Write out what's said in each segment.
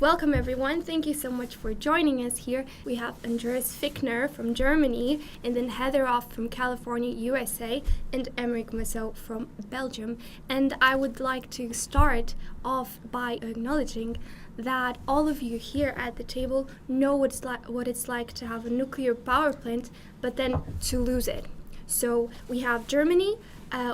Welcome everyone. Thank you so much for joining us here. We have Andres Fichtner from Germany, and then Heather Hoff from California, USA, and Emeric Massaut from Belgium. And I would like to start off by acknowledging that all of you here at the table know what it's like to have a nuclear power plant, but then to lose it. So we have Germany,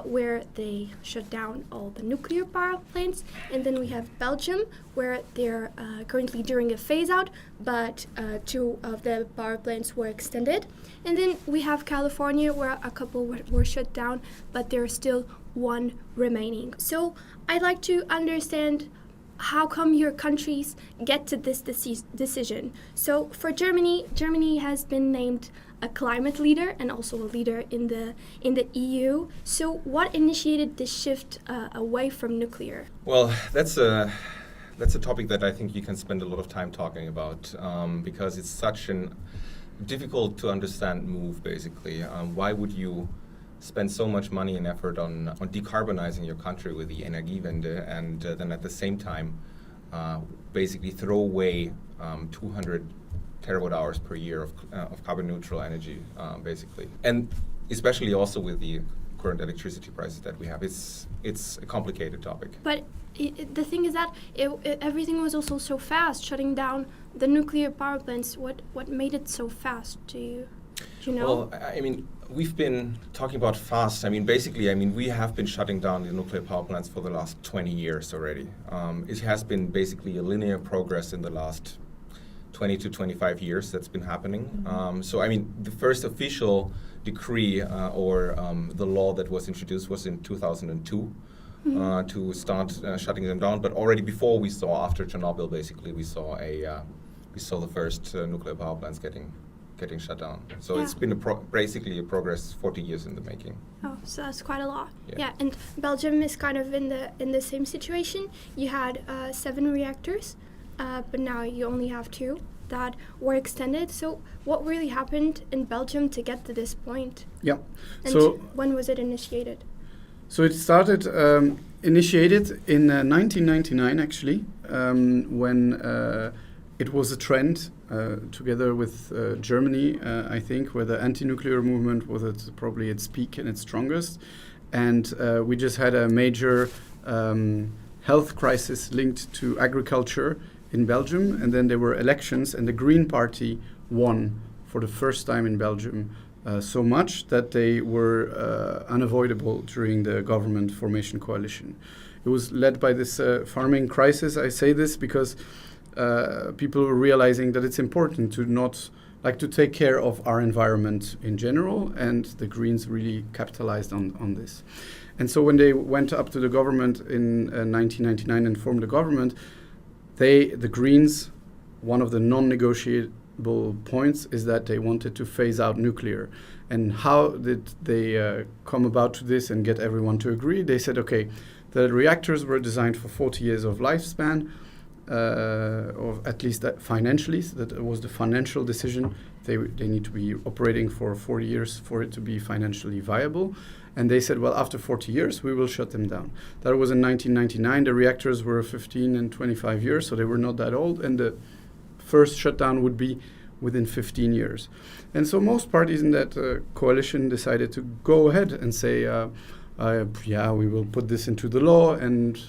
where they shut down all the nuclear power plants, and then we have Belgium, where they're currently during a phase-out, but 2 of the power plants were extended. And then we have California, where a couple were shut down, but there's still 1 remaining. So I'd like to understand how come your countries get to this decision. So for Germany has been named a climate leader and also a leader in the EU. So what initiated this shift away from nuclear? Well, that's a topic that I think you can spend a lot of time talking about because it's such an difficult to understand move, basically. Why would you spend so much money and effort on decarbonizing your country with the Energiewende and then at the same time basically throw away 200 terawatt hours per year of carbon neutral energy, basically. And especially also with the current electricity prices that we have, it's a complicated topic. But the thing is that everything was also so fast, shutting down the nuclear power plants. What made it so fast? Do you know? Well, I mean, we've been talking about fast. Basically, we have been shutting down the nuclear power plants for the last 20 years already. It has been basically a linear progress in the last 20 to 25 years that's been happening. The first official decree or the law that was introduced was in 2002 to start shutting them down. But already before we saw, after Chernobyl, basically, we saw the first nuclear power plants getting shut down. So It's been basically a progress 40 years in the making. Oh, so that's quite a lot. Yeah, and Belgium is kind of in the same situation. You had 7 reactors, but now you only have 2 that were extended. So what really happened in Belgium to get to this point? Yeah. And so when was it initiated? So it started, initiated in 1999 actually, when it was a trend together with Germany, I think, where the anti-nuclear movement was probably its peak and its strongest. And we just had a major health crisis linked to agriculture in Belgium. And then there were elections, and the Green Party won for the first time in Belgium so much that they were unavoidable during the government formation coalition. It was led by this farming crisis. I say this because people were realizing that it's important to take care of our environment in general, and the Greens really capitalized on this. And so when they went up to the government in 1999 and formed the government, the Greens, one of the non-negotiable points is that they wanted to phase out nuclear. And how did they come about to this and get everyone to agree? They said, okay, the reactors were designed for 40 years of lifespan, or at least that financially, so that was the financial decision. They need to be operating for 40 years for it to be financially viable. And they said, well, after 40 years, we will shut them down. That was in 1999. The reactors were 15 and 25 years, so they were not that old. And the first shutdown would be within 15 years. And so most parties in that coalition decided to go ahead and say, we will put this into the law, and,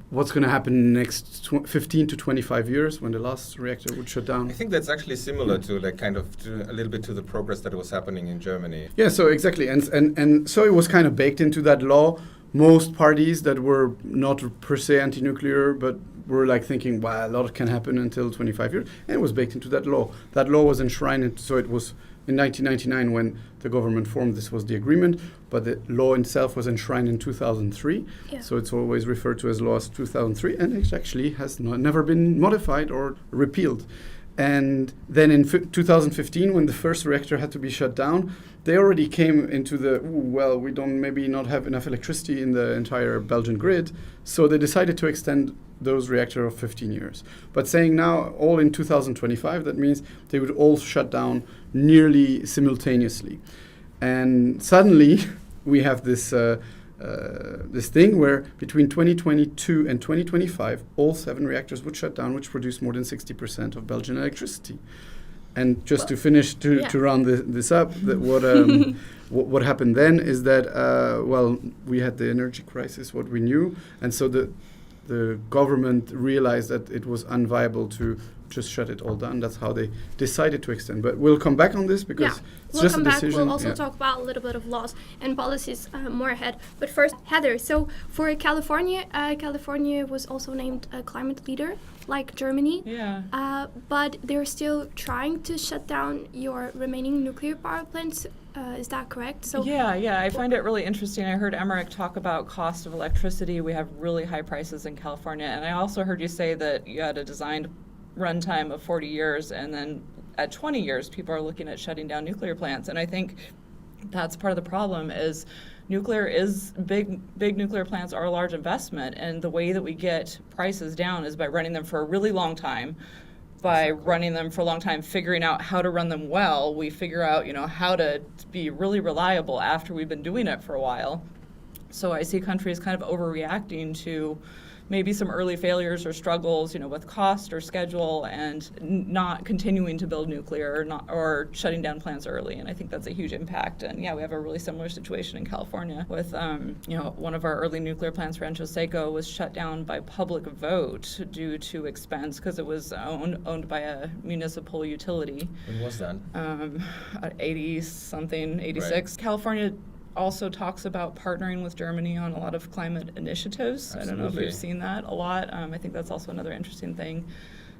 what's going to happen in the next 15 to 25 years when the last reactor would shut down? I think that's actually similar to a little bit to the progress that was happening in Germany. Yeah, so exactly. And so it was kind of baked into that law. Most parties that were not per se anti-nuclear, but were thinking, a lot can happen until 25 years. And it was baked into that law. That law was enshrined, so it was in 1999 when the government formed, this was the agreement, but the law itself was enshrined in 2003. Yeah. So it's always referred to as law as 2003, and it actually has never been modified or repealed. And then in 2015, when the first reactor had to be shut down, they already came into we don't maybe not have enough electricity in the entire Belgian grid, so they decided to extend those reactors of 15 years. But saying now all in 2025, that means they would all shut down nearly simultaneously. And suddenly we have this this thing where between 2022 and 2025, all 7 reactors would shut down, which produce more than 60% of Belgian electricity. And just to finish, to round this up, that what happened then is that, we had the energy crisis, what we knew, and so the government realized that it was unviable to just shut it all down. That's how they decided to extend. But we'll come back on this because it's just a decision. We'll also talk about a little bit of laws and policies more ahead. But first, Heather, so for California, California was also named a climate leader, like Germany. Yeah. But they're still trying to shut down your remaining nuclear power plants. Is that correct? So Yeah. I find it really interesting. I heard Emeric talk about cost of electricity. We have really high prices in California. And I also heard you say that you had a designed runtime of 40 years, and then at 20 years, people are looking at shutting down nuclear plants. And I think that's part of the problem is nuclear is big nuclear plants are a large investment. And the way that we get prices down is by running them for a really long time. By running them for a long time, figuring out how to run them well, we figure out, how to be really reliable after we've been doing it for a while. So I see countries kind of overreacting to maybe some early failures or struggles, with cost or schedule, and not continuing to build nuclear or shutting down plants early. And I think that's a huge impact. And we have a really similar situation in California with, one of our early nuclear plants, Rancho Seco, was shut down by public vote due to expense because it was owned by a municipal utility. When was that? 80-something, 86. Right. California also talks about partnering with Germany on a lot of climate initiatives. Absolutely. I don't know if you've seen that a lot. I think that's also another interesting thing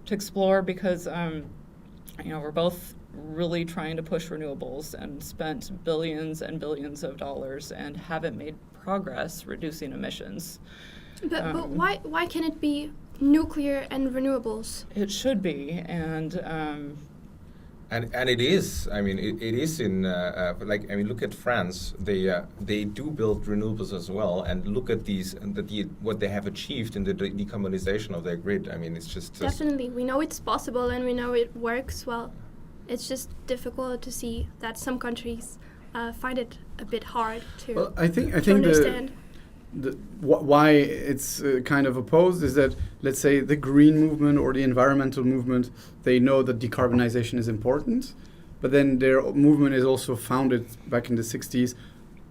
to explore because, we're both really trying to push renewables and spent billions and billions of dollars and haven't made progress reducing emissions. But why can it be nuclear and renewables? It should be, and it is. I mean, it is in look at France. They do build renewables as well, and look at what they have achieved in the decarbonization of their grid. I mean, it's just definitely we know it's possible and we know it works well. It's just difficult to see that some countries find it a bit hard to. Well, I think understand. Why it's kind of opposed is that, let's say, the green movement or the environmental movement, they know that decarbonization is important, but then their movement is also founded back in the 60s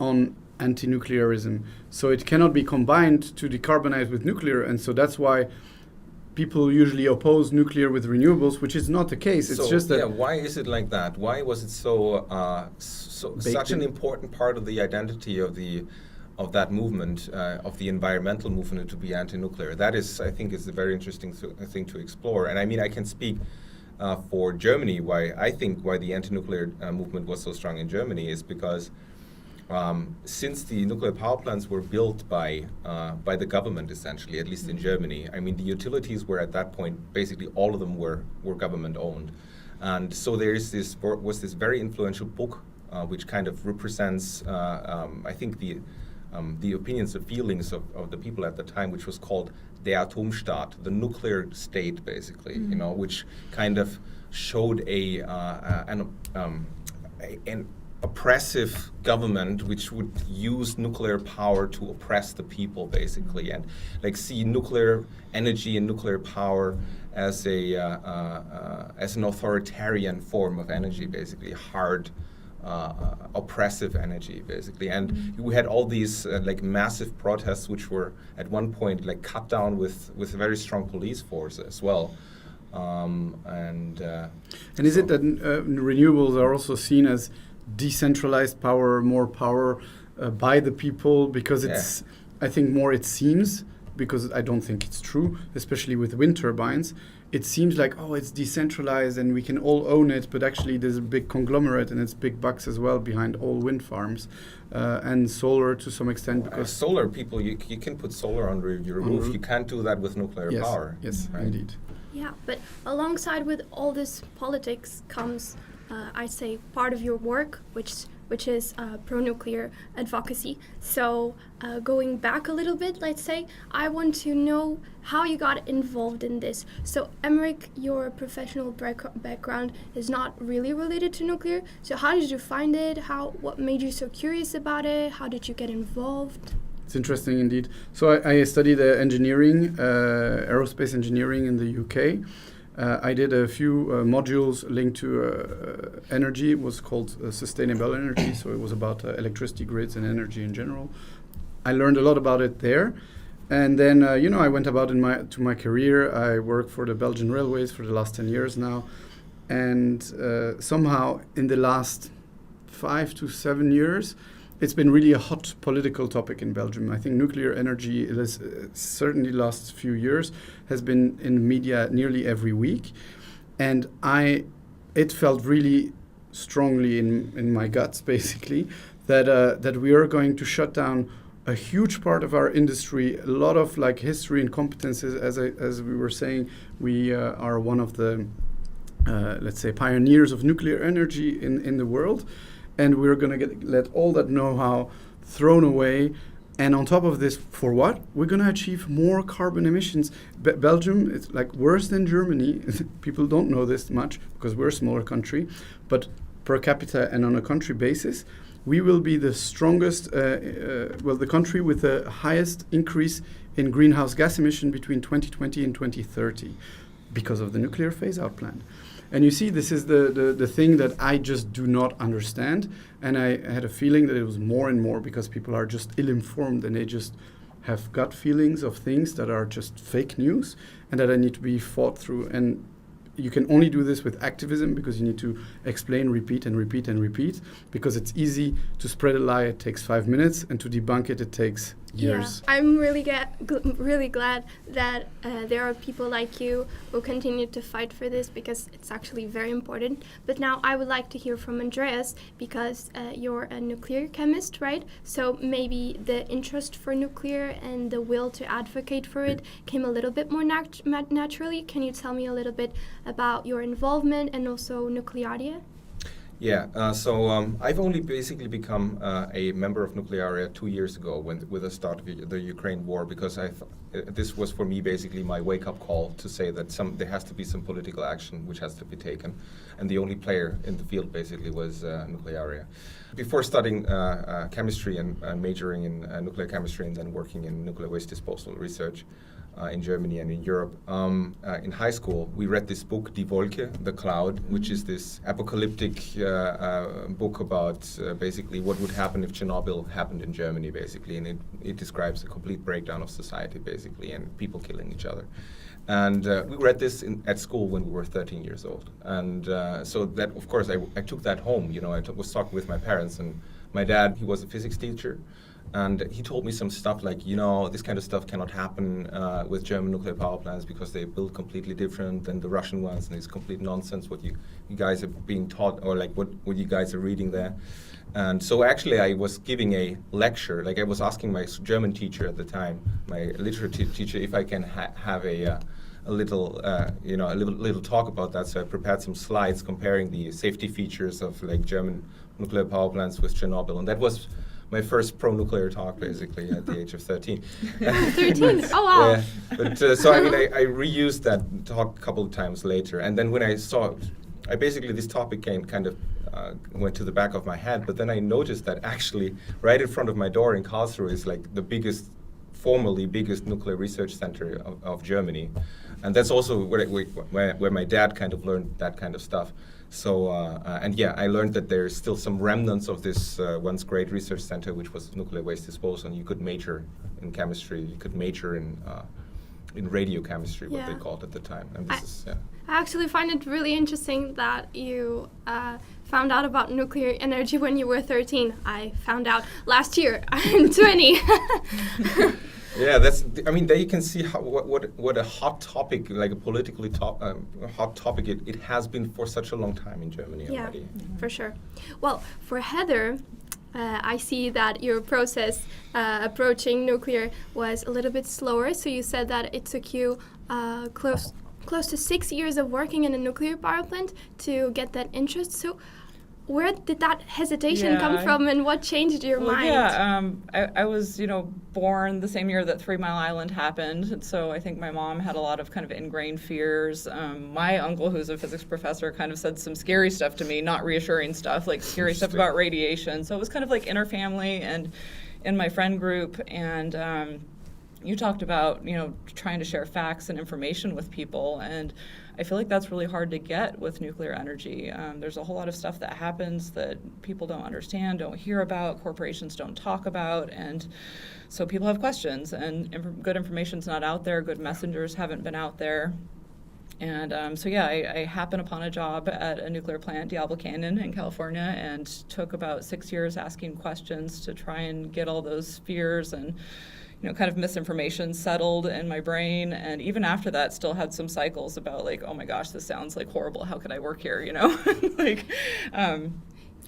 on anti-nuclearism. So it cannot be combined to decarbonize with nuclear, and so that's why people usually oppose nuclear with renewables, which is not the case. It's just that. Why is it like that? Why was it such an important part of the identity of that movement, of the environmental movement, to be anti-nuclear? That is, I think, is a very interesting thing to explore. And I mean, I can speak for Germany. Why the anti-nuclear movement was so strong in Germany is because since the nuclear power plants were built by the government, essentially, at least in Germany, I mean, the utilities were at that point, basically all of them were government owned. And so there was this very influential book which kind of represents, I think, the opinions and feelings of the people at the time, which was called Der Atomstaat, the nuclear state, basically, which kind of showed an oppressive government which would use nuclear power to oppress the people, basically, and see nuclear energy and nuclear power as an authoritarian form of energy, basically hard. Oppressive energy, basically, and we had all these massive protests, which were at one point cut down with a very strong police force as well. And is it that renewables are also seen as decentralized power, more power by the people, because it's, I think, more it seems, because I don't think it's true, especially with wind turbines. It seems like, it's decentralized and we can all own it, but actually there's a big conglomerate and it's big bucks as well behind all wind farms and solar to some extent. Because solar, people, you can put solar on your roof. You can't do that with nuclear power. Yes, right? Indeed. Yeah, but alongside with all this politics comes, I'd say, part of your work, which is pro-nuclear advocacy. So going back a little bit, let's say, I want to know how you got involved in this. So Emeric, your professional background is not really related to nuclear. So how did you find it? What made you so curious about it? How did you get involved? It's interesting indeed. So I studied engineering, aerospace engineering in the UK. I did a few modules linked to energy. It was called sustainable energy, so it was about electricity grids and energy in general. I learned a lot about it there. And then, I went about to my career. I worked for the Belgian Railways for the last 10 years now. And somehow in the last 5 to 7 years, it's been really a hot political topic in Belgium. I think nuclear energy, certainly the last few years, has been in the media nearly every week. And it felt really strongly in my guts, basically, that we are going to shut down a huge part of our industry, a lot of history and competences. As we were saying, we are one of the, let's say, pioneers of nuclear energy in the world. And we're going to let all that know-how thrown away. And on top of this, for what? We're going to achieve more carbon emissions. Belgium is worse than Germany. People don't know this much because we're a smaller country. But per capita and on a country basis, we will be the strongest, the country with the highest increase in greenhouse gas emission between 2020 and 2030 because of the nuclear phase-out plan. And you see, this is the thing that I just do not understand. And I had a feeling that it was more and more because people are just ill-informed and they just have gut feelings of things that are just fake news and that I need to be fought through. And you can only do this with activism because you need to explain, repeat, and repeat, and repeat. Because it's easy to spread a lie, it takes 5 minutes, and to debunk it, it takes years. Yeah, I'm really glad that there are people like you who continue to fight for this because it's actually very important. But now I would like to hear from Andreas because you're a nuclear chemist, right? So maybe the interest for nuclear and the will to advocate for it came a little bit more naturally. Can you tell me a little bit about your involvement and also Nuclearia? Yeah, so I've only basically become a member of Nuclearia 2 years ago with the start of the Ukraine war, because this was for me basically my wake-up call to say that there has to be some political action which has to be taken, and the only player in the field basically was Nuclearia. Before studying chemistry and majoring in nuclear chemistry and then working in nuclear waste disposal research, in Germany and in Europe. In high school, we read this book, Die Wolke, The Cloud, which is this apocalyptic book about basically what would happen if Chernobyl happened in Germany, basically. And it describes a complete breakdown of society, basically, and people killing each other. And we read this at school when we were 13 years old. And so that, of course, I took that home. I was talking with my parents, and my dad, he was a physics teacher. And he told me some stuff like, this kind of stuff cannot happen with German nuclear power plants because they build completely different than the Russian ones, and it's complete nonsense what you guys are being taught, or what you guys are reading there. And so actually I was giving a lecture, I was asking my German teacher at the time, my literature teacher, if I can have a little talk about that. So I prepared some slides comparing the safety features of German nuclear power plants with Chernobyl, and that was my first pro-nuclear talk, basically, at the age of 13. 13? Oh, wow. Yeah. But, I reused that talk a couple of times later. And then when I saw it, this topic went to the back of my head. But then I noticed that actually right in front of my door in Karlsruhe is the formerly biggest nuclear research center of Germany. And that's also where my dad kind of learned that kind of stuff. So, I learned that there's still some remnants of this once great research center, which was nuclear waste disposal, and you could major in chemistry, you could major in radiochemistry, what they called at the time. And I actually find it really interesting that you found out about nuclear energy when you were 13. I found out last year. I'm 20. Yeah, there you can see what a hot topic, a politically hot topic it has been for such a long time in Germany already. Yeah, for sure. Well, for Heather, I see that your process approaching nuclear was a little bit slower. So you said that it took you close to 6 years of working in a nuclear power plant to get that interest. So where did that hesitation come from, and what changed your mind? Yeah, I was, born the same year that 3 Mile Island happened, and so I think my mom had a lot of kind of ingrained fears. My uncle, who's a physics professor, kind of said some scary stuff to me, not reassuring stuff, scary stuff about radiation. So it was kind of inner family, and in my friend group, and you talked about, trying to share facts and information with people, and I feel like that's really hard to get with nuclear energy. There's a whole lot of stuff that happens that people don't understand, don't hear about, corporations don't talk about, and so people have questions, and good information's not out there, good messengers haven't been out there. And I happened upon a job at a nuclear plant, Diablo Canyon in California, and took about 6 years asking questions to try and get all those fears and kind of misinformation settled in my brain. And even after that, still had some cycles about like, oh my gosh, this sounds like horrible. How could I work here?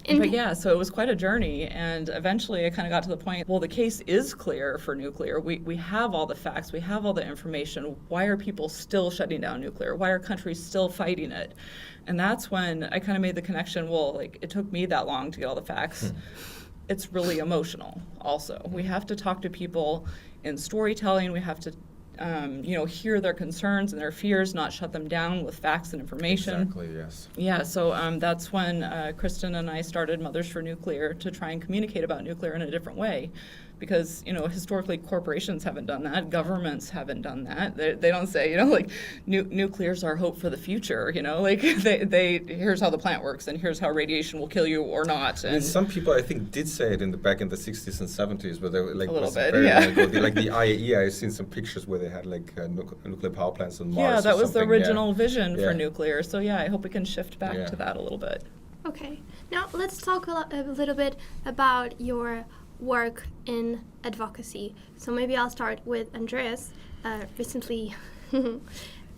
But yeah, so it was quite a journey. And eventually I kind of got to the point, well, the case is clear for nuclear. We have all the facts. We have all the information. Why are people still shutting down nuclear? Why are countries still fighting it? And that's when I kind of made the connection, well, like it took me that long to get all the facts. It's really emotional also. We have to talk to people in storytelling. We have to, hear their concerns and their fears, not shut them down with facts and information. Exactly, yes. Yeah, so that's when Kristen and I started Mothers for Nuclear to try and communicate about nuclear in a different way. Because, historically corporations haven't done that, governments haven't done that. They don't say, nuclear's our hope for the future, they here's how the plant works and here's how radiation will kill you or not. And some people, I think, did say it back in the 60s and 70s, but they were like a little bit, very yeah. long ago. Like the IAEA, I've seen some pictures where they had like nuclear power plants on Mars. Yeah, that or was the something. original vision for Yeah. nuclear. So yeah, I hope we can shift back to that a little bit. Okay, now let's talk a little bit about your work in advocacy. So maybe I'll start with Andres. Recently,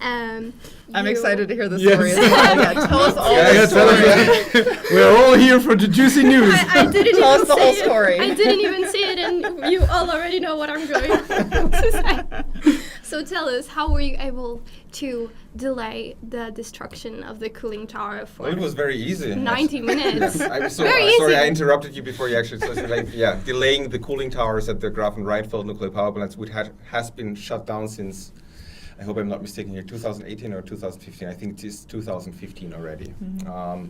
I'm excited to hear the Yes. story as well. Yeah, tell us all the story. We're all here for the juicy news. I didn't Tell even us the say whole it. story. I didn't even say it, and you all already know what I'm going to say. So tell us, how were you able to delay the destruction of the cooling tower for Well, it was very easy. 90 minutes? I'm so Very sorry, easy. I interrupted you before you actually said, delaying the cooling towers at the Grafenrheinfeld nuclear power plants, which has been shut down since, I hope I'm not mistaken here, 2018 or 2015. I think it is 2015 already. Mm-hmm.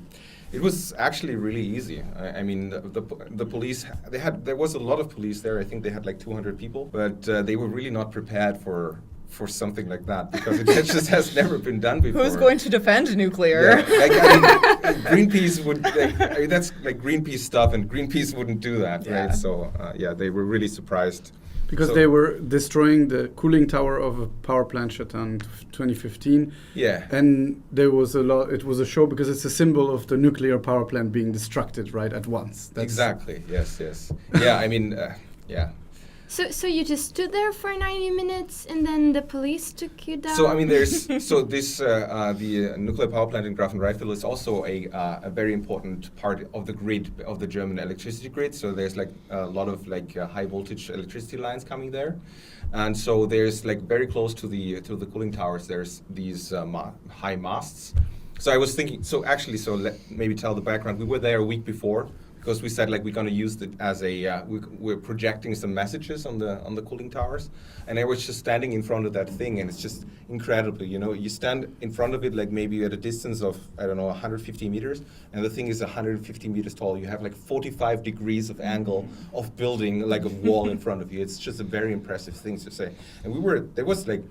It was actually really easy. I mean, the police, there was a lot of police there. I think they had like 200 people, but they were really not prepared for something like that because it just has never been done before. Who's going to defend nuclear? Yeah, Greenpeace would. That's like Greenpeace stuff, and Greenpeace wouldn't do that, Yeah. right? So they were really surprised Because So- they were destroying the cooling tower of a power plant shut down in 2015. Yeah. And there was it was a show because it's a symbol of the nuclear power plant being destructed right at once. Exactly. Yes. Yeah. I mean, yeah. So you just stood there for 90 minutes and then the police took you down? So I mean, there's the nuclear power plant in Grafenrheinfeld is also a very important part of the grid of the German electricity grid. So there's like a lot of like high voltage electricity lines coming there, and so there's like very close to the cooling towers. There's these high masts. So I was thinking. So let maybe tell the background. We were there a week before. Because we said like we're going to use it as a we're projecting some messages on the cooling towers, and I was just standing in front of that thing, and it's just incredible. You stand in front of it like maybe at a distance of 150 meters, and the thing is 150 meters tall. You have like 45 degrees of angle of building like a wall in front of you. It's just a very impressive thing to say. And there was like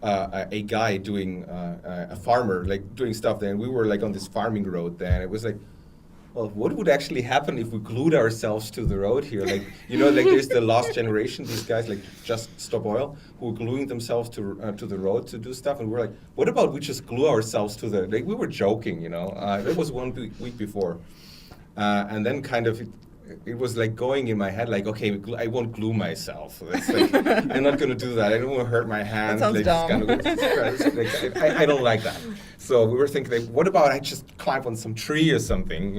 a guy doing a farmer like doing stuff there, and we were like on this farming road there, and it was like, well, what would actually happen if we glued ourselves to the road here? Like, like there's the last generation, these guys like Just Stop Oil, who are gluing themselves to the road to do stuff. And we're like, what about we just glue ourselves to the, like we were joking, That was 1 week before. And then kind of, it was like going in my head, like, okay, I won't glue myself. It's like, I'm not going to do that. I don't want to hurt my hands. That sounds dumb. I don't like that. So we were thinking, like, what about I just climb on some tree or something?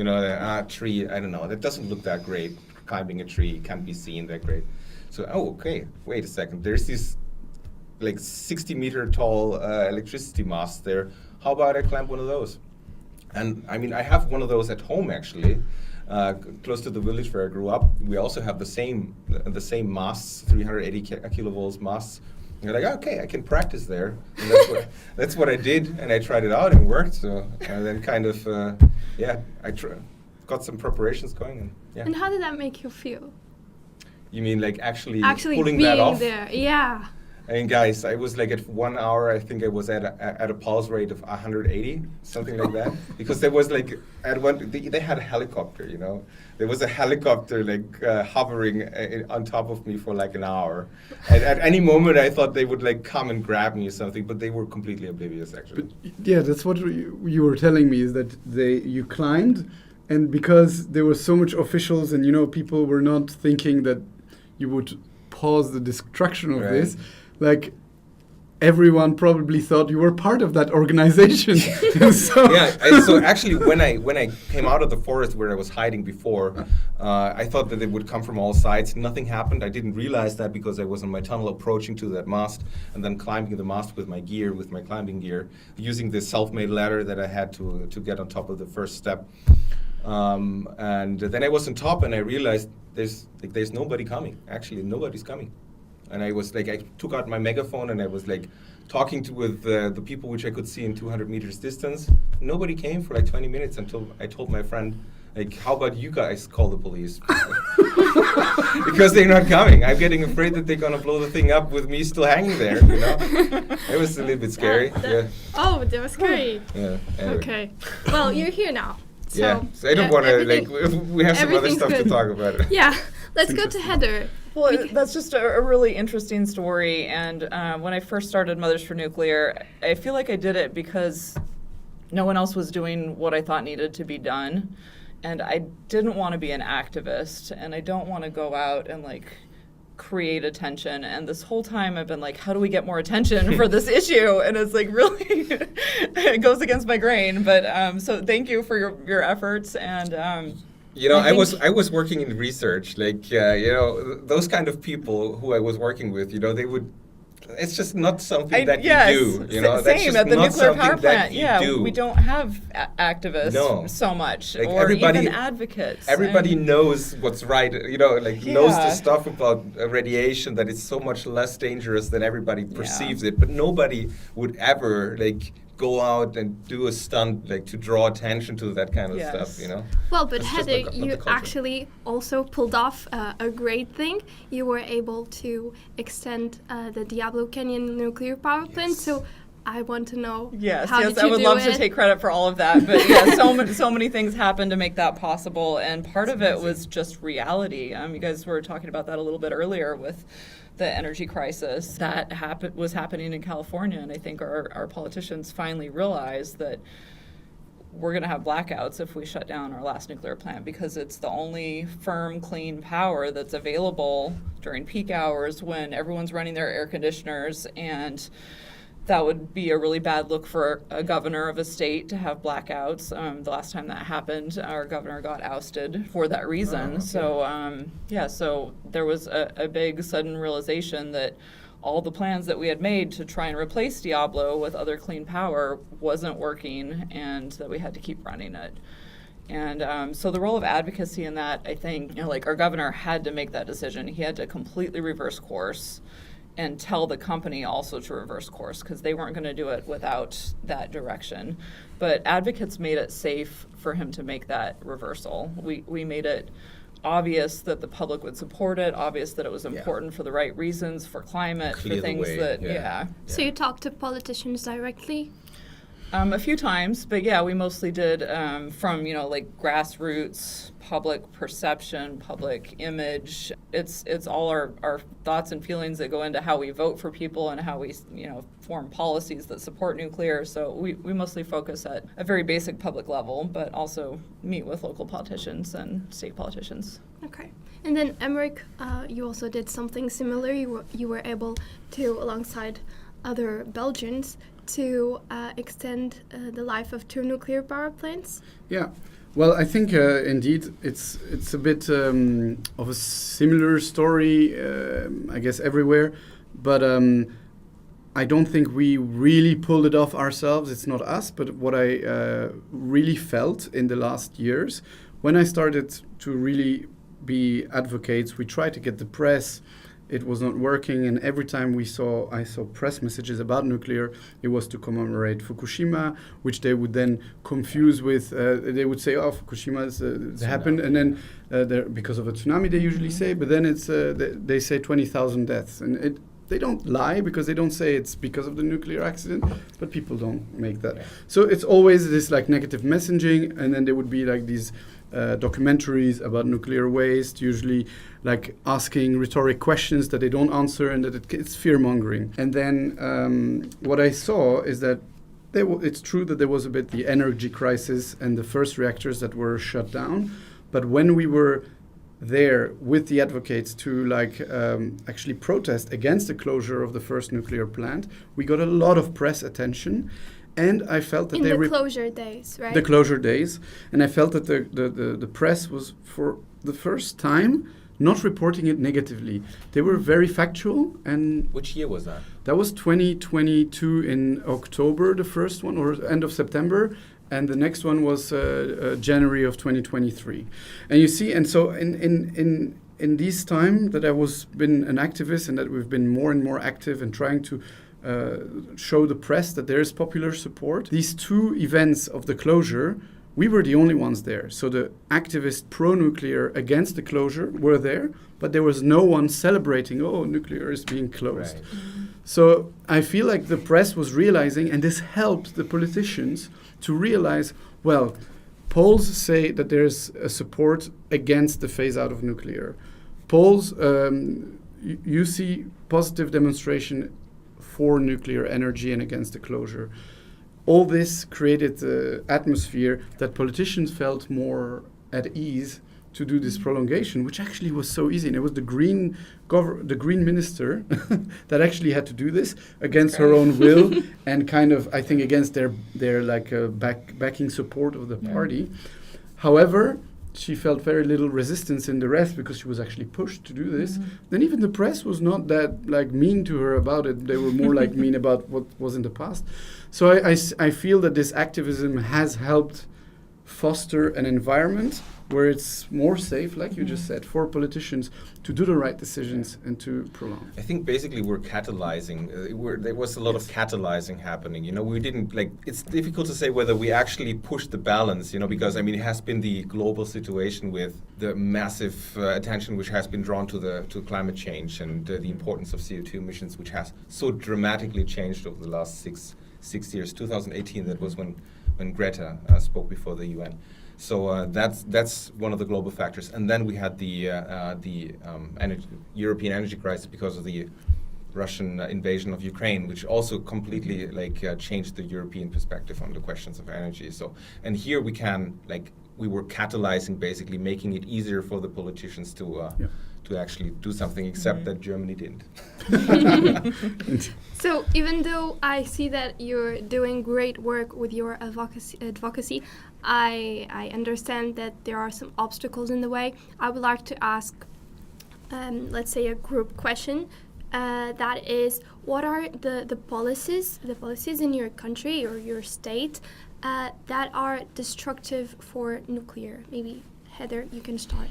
Tree, I don't know. That doesn't look that great. Climbing a tree can't be seen that great. So, okay, wait a second. There's this like 60-meter tall electricity mast there. How about I climb one of those? And I mean, I have one of those at home actually. Close to the village where I grew up, we also have the same masts, 380 kilovolts masts. And you're like, okay, I can practice there. And that's what I did, and I tried it out and it worked. So and then kind of, I got some preparations going. And And how did that make you feel? You mean like actually being pulling that off? there? Yeah. I mean, guys, I was like at 1 hour, I think I was at a pulse rate of 180, something like that. Because there was like, they had a helicopter, you know. There was a helicopter like hovering on top of me for like an hour. And at any moment I thought they would like come and grab me or something, but they were completely oblivious actually. But, yeah, that's what you were telling me, is that you climbed, and because there were so much officials and, you know, people were not thinking that you would pause the destruction of this, like everyone probably thought you were part of that organization. So actually when I came out of the forest where I was hiding before, I thought that they would come from all sides. Nothing happened. I didn't realize that because I was in my tunnel approaching to that mast and then climbing the mast with my climbing gear, using this self-made ladder that I had to get on top of the first step. And then I was on top and I realized there's nobody coming. Actually, nobody's coming. And I was like, I took out my megaphone and I was like talking with the people which I could see in 200 meters distance. Nobody came for like 20 minutes until I told my friend, like, how about you guys call the police? Because they're not coming. I'm getting afraid that they're gonna blow the thing up with me still hanging there, you know? It was a little bit scary. Oh, that was scary. Yeah. Anyway. Okay. Well, you're here now. So, so I don't want to, like, we have some other stuff good. to talk about. Yeah. Let's go to Heather. Well, that's just a really interesting story. And when I first started Mothers for Nuclear, I feel like I did it because no one else was doing what I thought needed to be done. And I didn't want to be an activist, and I don't want to go out and like create attention. And this whole time I've been like, how do we get more attention for this issue? And it's like really, it goes against my grain. But so thank you for your efforts. And you know, I was working in research, like, you know, those kind of people who I was working with, you know, they would, it's just not something that you do, you know. That's same just at the not nuclear power something that plant. you do. We don't have activists so much, like or even advocates. Everybody knows what's right, you know, like knows the stuff about radiation, that it's so much less dangerous than everybody perceives it, but nobody would ever, like, go out and do a stunt like to draw attention to that kind of stuff, you know. Well, but it's Heather, not you actually also pulled off a great thing. You were able to extend the Diablo Canyon nuclear power plant. So I want to know. How did you I would do love it? to take credit for all of that. But yeah, so many things happened to make that possible, and part of it was just reality. You guys were talking about that a little bit earlier with the energy crisis that was happening in California, and I think our politicians finally realized that we're going to have blackouts if we shut down our last nuclear plant, because it's the only firm, clean power that's available during peak hours when everyone's running their air conditioners, and that would be a really bad look for a governor of a state to have blackouts. The last time that happened, our governor got ousted for that reason. So so there was a big sudden realization that all the plans that we had made to try and replace Diablo with other clean power wasn't working, and that we had to keep running it. And so the role of advocacy in that, I think, you know, like our governor had to make that decision. He had to completely reverse course and tell the company also to reverse course, because they weren't going to do it without that direction. But advocates made it safe for him to make that reversal. We made it obvious that the public would support it, obvious that it was important for the right reasons, for climate, for things that, So you talked to politicians directly? A few times, but yeah, we mostly did from, you know, like grassroots, public perception, public image. It's all our thoughts and feelings that go into how we vote for people and how we, you know, form policies that support nuclear. So we mostly focus at a very basic public level, but also meet with local politicians and state politicians. Okay. And then Emeric, you also did something similar. You were able to, alongside other Belgians, to extend the life of 2 nuclear power plants? Yeah, well, I think indeed it's a bit of a similar story, I guess, everywhere. But I don't think we really pulled it off ourselves. It's not us, but what I really felt in the last years, when I started to really be advocates, we tried to get the press it was not working, and every time I saw press messages about nuclear, it was to commemorate Fukushima, which they would then confuse with, they would say, oh, Fukushima happened, and then because of a tsunami, they usually say, but then it's they say 20,000 deaths, and they don't lie because they don't say it's because of the nuclear accident, but people don't make that. Yeah. So it's always this like negative messaging, and then there would be like these documentaries about nuclear waste, usually like asking rhetoric questions that they don't answer, and that it's fear-mongering. And then what I saw is that it's true that there was a bit the energy crisis and the first reactors that were shut down, but when we were there with the advocates to actually protest against the closure of the first nuclear plant, we got a lot of press attention, and I felt that closure days, right? The closure days, and I felt that the press was for the first time not reporting it negatively. They were very factual. And which year was that? That was 2022 in October, the first one, or end of September. And the next one was January of 2023. And you see, and so in this time that I was been an activist and that we've been more and more active in trying to show the press that there is popular support, these two events of the closure, we were the only ones there. So the activists pro-nuclear against the closure were there, but there was no one celebrating, oh, nuclear is being closed. Right. So I feel like the press was realizing, and this helped the politicians to realize, well, polls say that there's a support against the phase out of nuclear. Polls, you see positive demonstration for nuclear energy and against the closure. All this created the atmosphere that politicians felt more at ease to do this prolongation, which actually was so easy. And it was the green minister that actually had to do this against her own will and kind of, I think, against their backing support of the party. However, she felt very little resistance in the rest because she was actually pushed to do this. Then even the press was not that mean to her about it. They were more mean about what was in the past. So I feel that this activism has helped foster an environment where it's more safe, like you just said, for politicians to do the right decisions and to prolong. I think basically we're catalyzing. There was a lot of catalyzing happening. We didn't it's difficult to say whether we actually pushed the balance, because it has been the global situation with the massive attention which has been drawn to climate change and the importance of CO2 emissions, which has so dramatically changed over the last six years. 2018, that was when Greta spoke before the UN. So that's one of the global factors, and then we had the European energy crisis because of the Russian invasion of Ukraine, which also completely changed the European perspective on the questions of energy. So, and here we can we were catalyzing, basically making it easier for the politicians to actually do something, except that Germany didn't. So even though I see that you're doing great work with your advocacy, I understand that there are some obstacles in the way. I would like to ask, let's say, a group question. That is, what are the policies in your country or your state that are destructive for nuclear? Maybe Heather, you can start.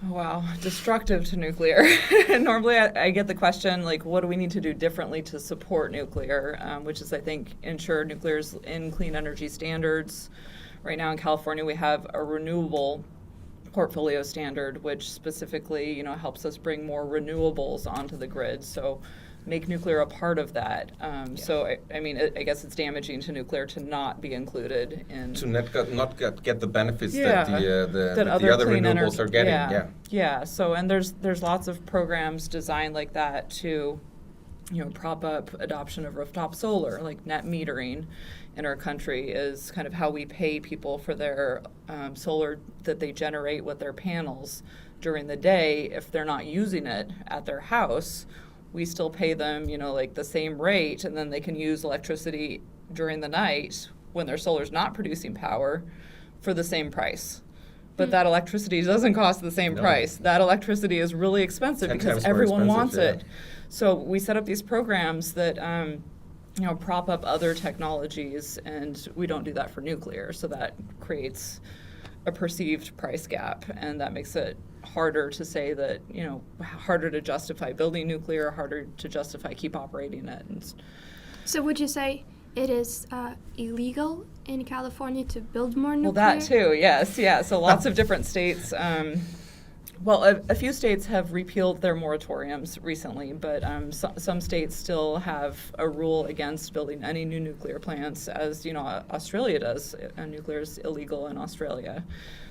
Oh, wow, destructive to nuclear. Normally I get the question, what do we need to do differently to support nuclear, which is, I think, ensure nuclear's in clean energy standards. Right now in California, we have a renewable portfolio standard, which specifically, helps us bring more renewables onto the grid. So make nuclear a part of that. So, I guess it's damaging to nuclear to not be included in... To not get the benefits that the other renewables are getting. Yeah. So, and there's lots of programs designed like that to, prop up adoption of rooftop solar, like net metering in our country is kind of how we pay people for their solar that they generate with their panels during the day. If they're not using it at their house, we still pay them, the same rate, and then they can use electricity during the night when their solar's not producing power for the same price. But that electricity doesn't cost the same price. That electricity is really expensive because everyone wants it. So we set up these programs that, prop up other technologies, and we don't do that for nuclear. So that creates a perceived price gap, and that makes it harder to say that, harder to justify building nuclear, harder to justify keep operating it. So would you say it is illegal in California to build more nuclear? Well, that too, yes, yeah. So lots of different states. A few states have repealed their moratoriums recently, but some states still have a rule against building any new nuclear plants, as Australia does. Nuclear is illegal in Australia.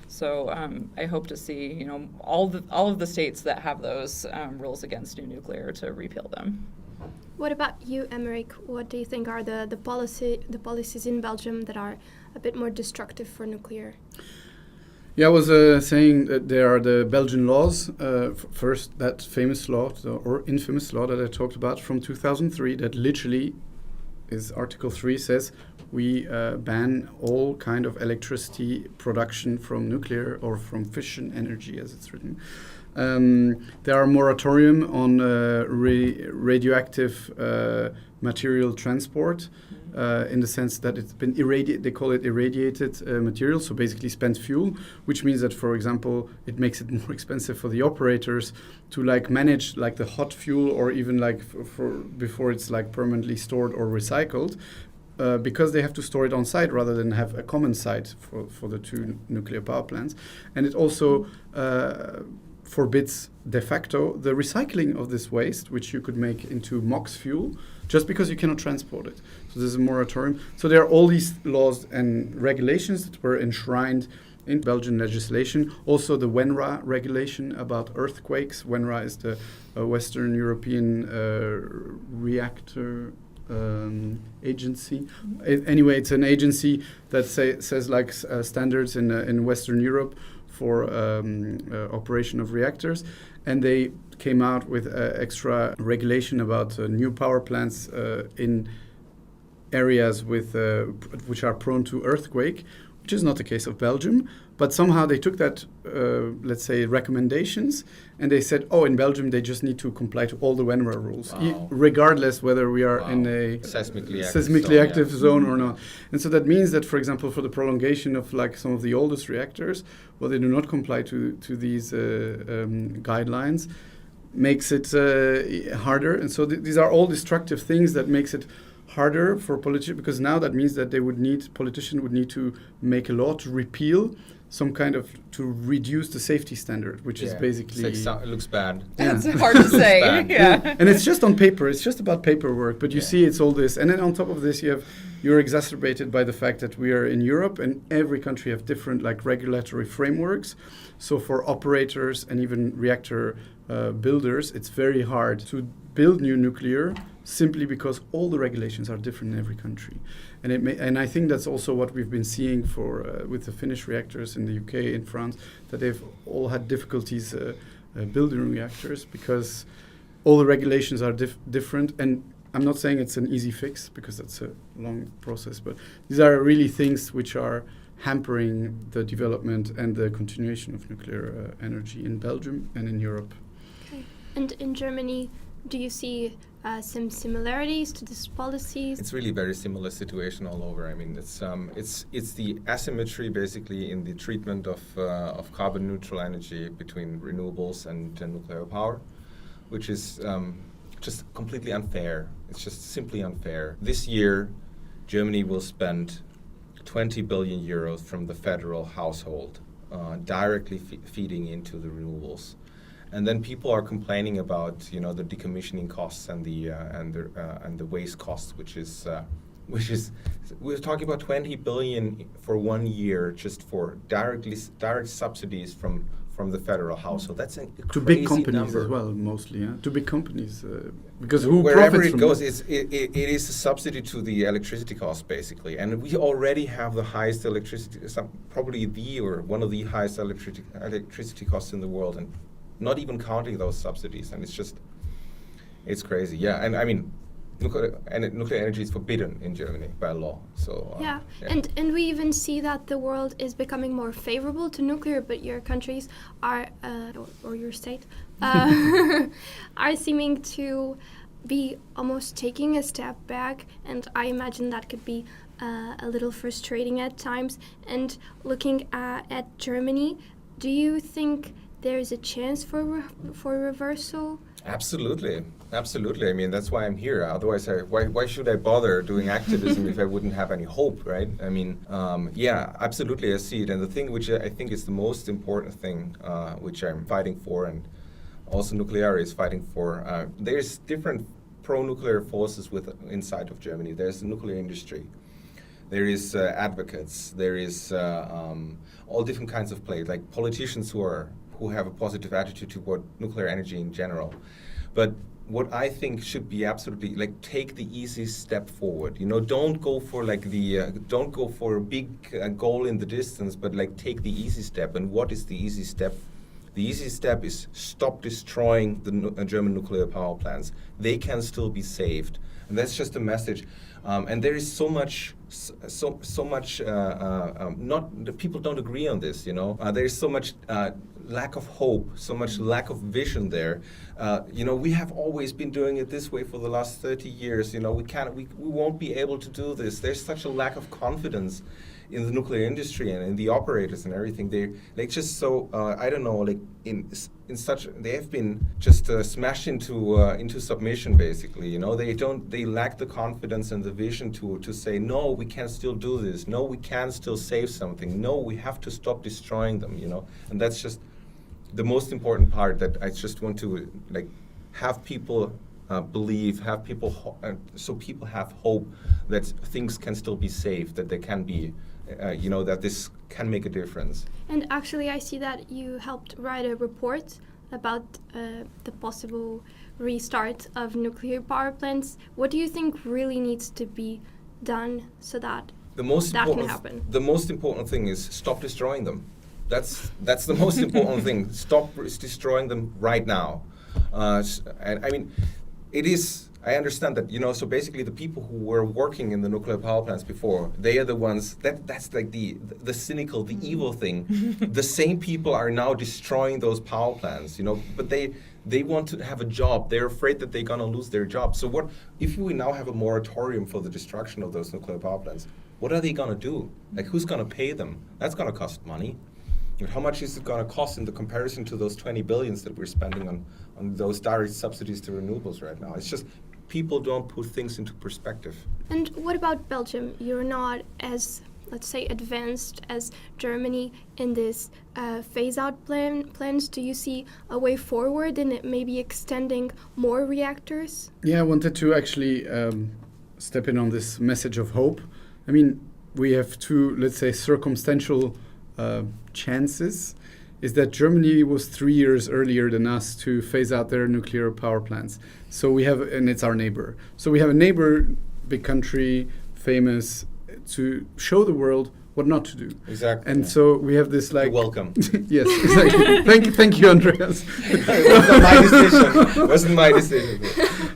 So I hope to see all of the states that have those rules against new nuclear to repeal them. What about you, Emeric? What do you think are the policies in Belgium that are a bit more destructive for nuclear? Yeah, I was saying that there are the Belgian laws. First, that famous law, or infamous law that I talked about from 2003, that literally is Article 3 says we ban all kind of electricity production from nuclear or from fission energy, as it's written. There are moratorium on radioactive material transport. In the sense that it's been irradiated, they call it irradiated material, so basically spent fuel, which means that, for example, it makes it more expensive for the operators to manage the hot fuel, or even for before it's permanently stored or recycled, because they have to store it on site rather than have a common site for the two nuclear power plants. And it also forbids de facto the recycling of this waste, which you could make into MOX fuel, just because you cannot transport it. So there's a moratorium. So there are all these laws and regulations that were enshrined in Belgian legislation. Also the WENRA regulation about earthquakes. WENRA is the Western European reactor agency. Anyway, it's an agency that says standards in Western Europe for operation of reactors, and they came out with extra regulation about new power plants in areas which are prone to earthquake, which is not the case of Belgium. But somehow they took that, let's say, recommendations, and they said, in Belgium they just need to comply to all the WENRA rules, regardless whether we are in a seismically active zone or not. And so that means that, for example, for the prolongation of some of the oldest reactors, they do not comply to these guidelines, makes it harder. And so these are all destructive things that makes it harder for politicians, because now that means that politicians would need to make a law to repeal some kind of, to reduce the safety standard, which is basically... It looks bad. It's hard to say. Yeah. And it's just on paper. It's just about paperwork. But you see it's all this. And then on top of this, you're exacerbated by the fact that we are in Europe, and every country have different regulatory frameworks. So for operators and even reactor builders, it's very hard to build new nuclear, simply because all the regulations are different in every country. And I think that's also what we've been seeing with the Finnish reactors in the UK, in France, that they've all had difficulties building reactors because all the regulations are different. And I'm not saying it's an easy fix, because that's a long process, but these are really things which are hampering the development and the continuation of nuclear energy in Belgium and in Europe. Okay. And in Germany, do you see some similarities to these policies? It's really very similar situation all over. I mean, it's the asymmetry basically in the treatment of carbon neutral energy between renewables and nuclear power, which is just completely unfair. It's just simply unfair. This year, Germany will spend 20 billion euros from the federal household directly feeding into the renewables. And then people are complaining about the decommissioning costs and the waste costs, which is we're talking about 20 billion for 1 year just for direct subsidies from the federal household. That's a crazy to big companies number. As well, mostly. Yeah? To big companies, because who wherever profits it from goes, it? it is a subsidy to the electricity cost basically, and we already have the highest electricity, probably one of the highest electricity costs in the world, and not even counting those subsidies, and it's crazy. Yeah, and I mean, nuclear energy is forbidden in Germany by law. So yeah. And we even see that the world is becoming more favorable to nuclear, but your countries are, or your state, are seeming to be almost taking a step back, and I imagine that could be a little frustrating at times. And looking at Germany, do you think there is a chance for reversal? Absolutely. I mean, that's why I'm here. Otherwise, why should I bother doing activism if I wouldn't have any hope, right? I mean, yeah, absolutely, I see it. And the thing which I think is the most important thing, which I'm fighting for, and also Nuclear is fighting for, there's different pro-nuclear forces inside of Germany. There's the nuclear industry. There is advocates. There is all different kinds of play, like politicians who have a positive attitude toward nuclear energy in general. But what I think should be absolutely take the easy step forward. Don't go for don't go for a big goal in the distance, but take the easy step. And what is the easy step? The easy step is stop destroying the German nuclear power plants. They can still be saved, and that's just a message. And there is so much. Not the people don't agree on this. There is so much lack of hope, so much lack of vision there. We have always been doing it this way for the last 30 years. We won't be able to do this. There's such a lack of confidence in the nuclear industry and in the operators and everything. They just so I don't know, they have been just smashed into submission, basically. They lack the confidence and the vision to say, no, we can still do this. No, we can still save something. No, we have to stop destroying them. And that's just the most important part, that I just want to have people believe, have people so people have hope that things can still be saved, that they can be. That this can make a difference. And actually, I see that you helped write a report about the possible restart of nuclear power plants. What do you think really needs to be done so that can happen? The most important thing is stop destroying them. That's the most important thing. Stop destroying them right now. And I mean, it is. I understand that, so basically the people who were working in the nuclear power plants before, they are the ones, that's the cynical, the evil thing. The same people are now destroying those power plants, but they want to have a job. They're afraid that they're going to lose their job. So what if we now have a moratorium for the destruction of those nuclear power plants? What are they going to do? Who's going to pay them? That's going to cost money. How much is it going to cost in the comparison to those 20 billions that we're spending on those direct subsidies to renewables right now? It's just people don't put things into perspective. And what about Belgium? You're not as, let's say, advanced as Germany in this phase-out plans. Do you see a way forward in it, maybe extending more reactors? Yeah, I wanted to actually step in on this message of hope. I mean, we have two, let's say, circumstantial chances. Is that Germany was 3 years earlier than us to phase out their nuclear power plants. So we have, and it's our neighbor. So we have a neighbor, big country, famous, to show the world what not to do. Exactly. And so we have this You're welcome. Yes, exactly. thank you, Andreas. It wasn't my decision.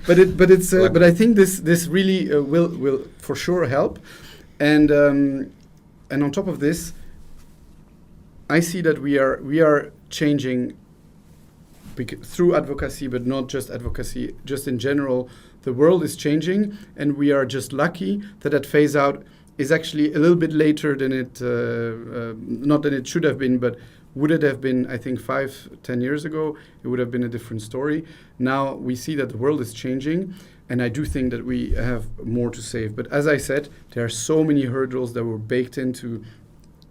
But I think this really will for sure help. And on top of this, I see that we are changing through advocacy, but not just advocacy, just in general. The world is changing, and we are just lucky that phase out is actually a little bit later than it, not than it should have been, but would it have been, I think, 5-10 years ago, it would have been a different story. Now we see that the world is changing, and I do think that we have more to save. But as I said, there are so many hurdles that were baked into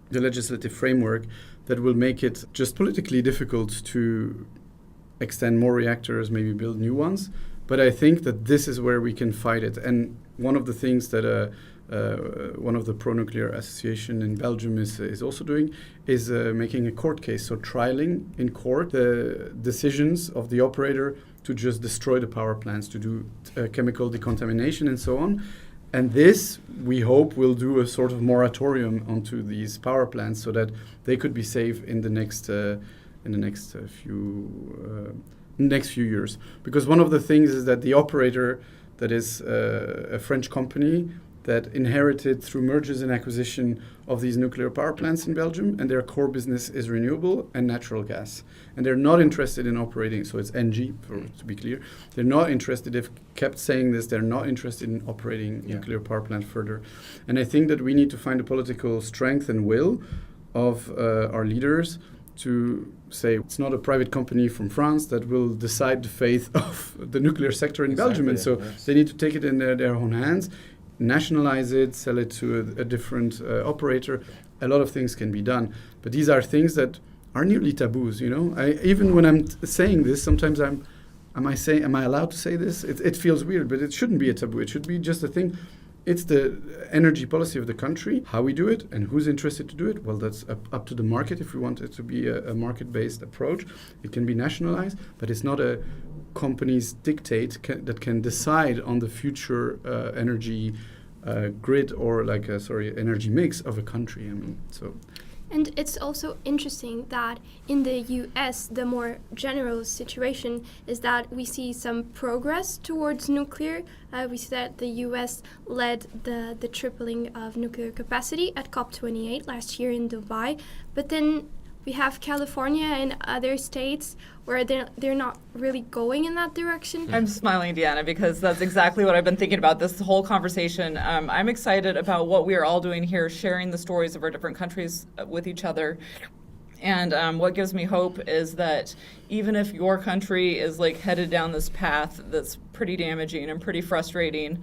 the legislative framework that will make it just politically difficult to extend more reactors, maybe build new ones. But I think that this is where we can fight it. And one of the things that one of the pro-nuclear association in Belgium is also doing is making a court case. So trialing in court the decisions of the operator to just destroy the power plants, to do chemical decontamination and so on. And this, we hope, will do a sort of moratorium onto these power plants so that they could be safe in the next few years. Because one of the things is that the operator, that is a French company that inherited through mergers and acquisition of these nuclear power plants in Belgium, and their core business is renewable and natural gas. And they're not interested in operating, so it's NG, to be clear. They're not interested, they've kept saying this, they're not interested in operating nuclear power plant further. And I think that we need to find the political strength and will of our leaders to say it's not a private company from France that will decide the fate of the nuclear sector in Belgium. And so they need to take it in their own hands, nationalize it, sell it to a different operator. A lot of things can be done. But these are things that are nearly taboos, you know. Even when I'm saying this, sometimes am I allowed to say this? It feels weird, but it shouldn't be a taboo. It should be just a thing. It's the energy policy of the country, how we do it, and who's interested to do it. Well, that's up to the market. If we want it to be a market-based approach, it can be nationalized, but it's not a company's dictate that can decide on the future energy grid or energy mix of a country. I mean, so. And it's also interesting that in the US, the more general situation is that we see some progress towards nuclear. We see that the US led the tripling of nuclear capacity at COP28 last year in Dubai. But then we have California and other states where they're not really going in that direction. I'm smiling, Diana, because that's exactly what I've been thinking about this whole conversation. I'm excited about what we are all doing here, sharing the stories of our different countries with each other. And what gives me hope is that even if your country is like headed down this path that's pretty damaging and pretty frustrating,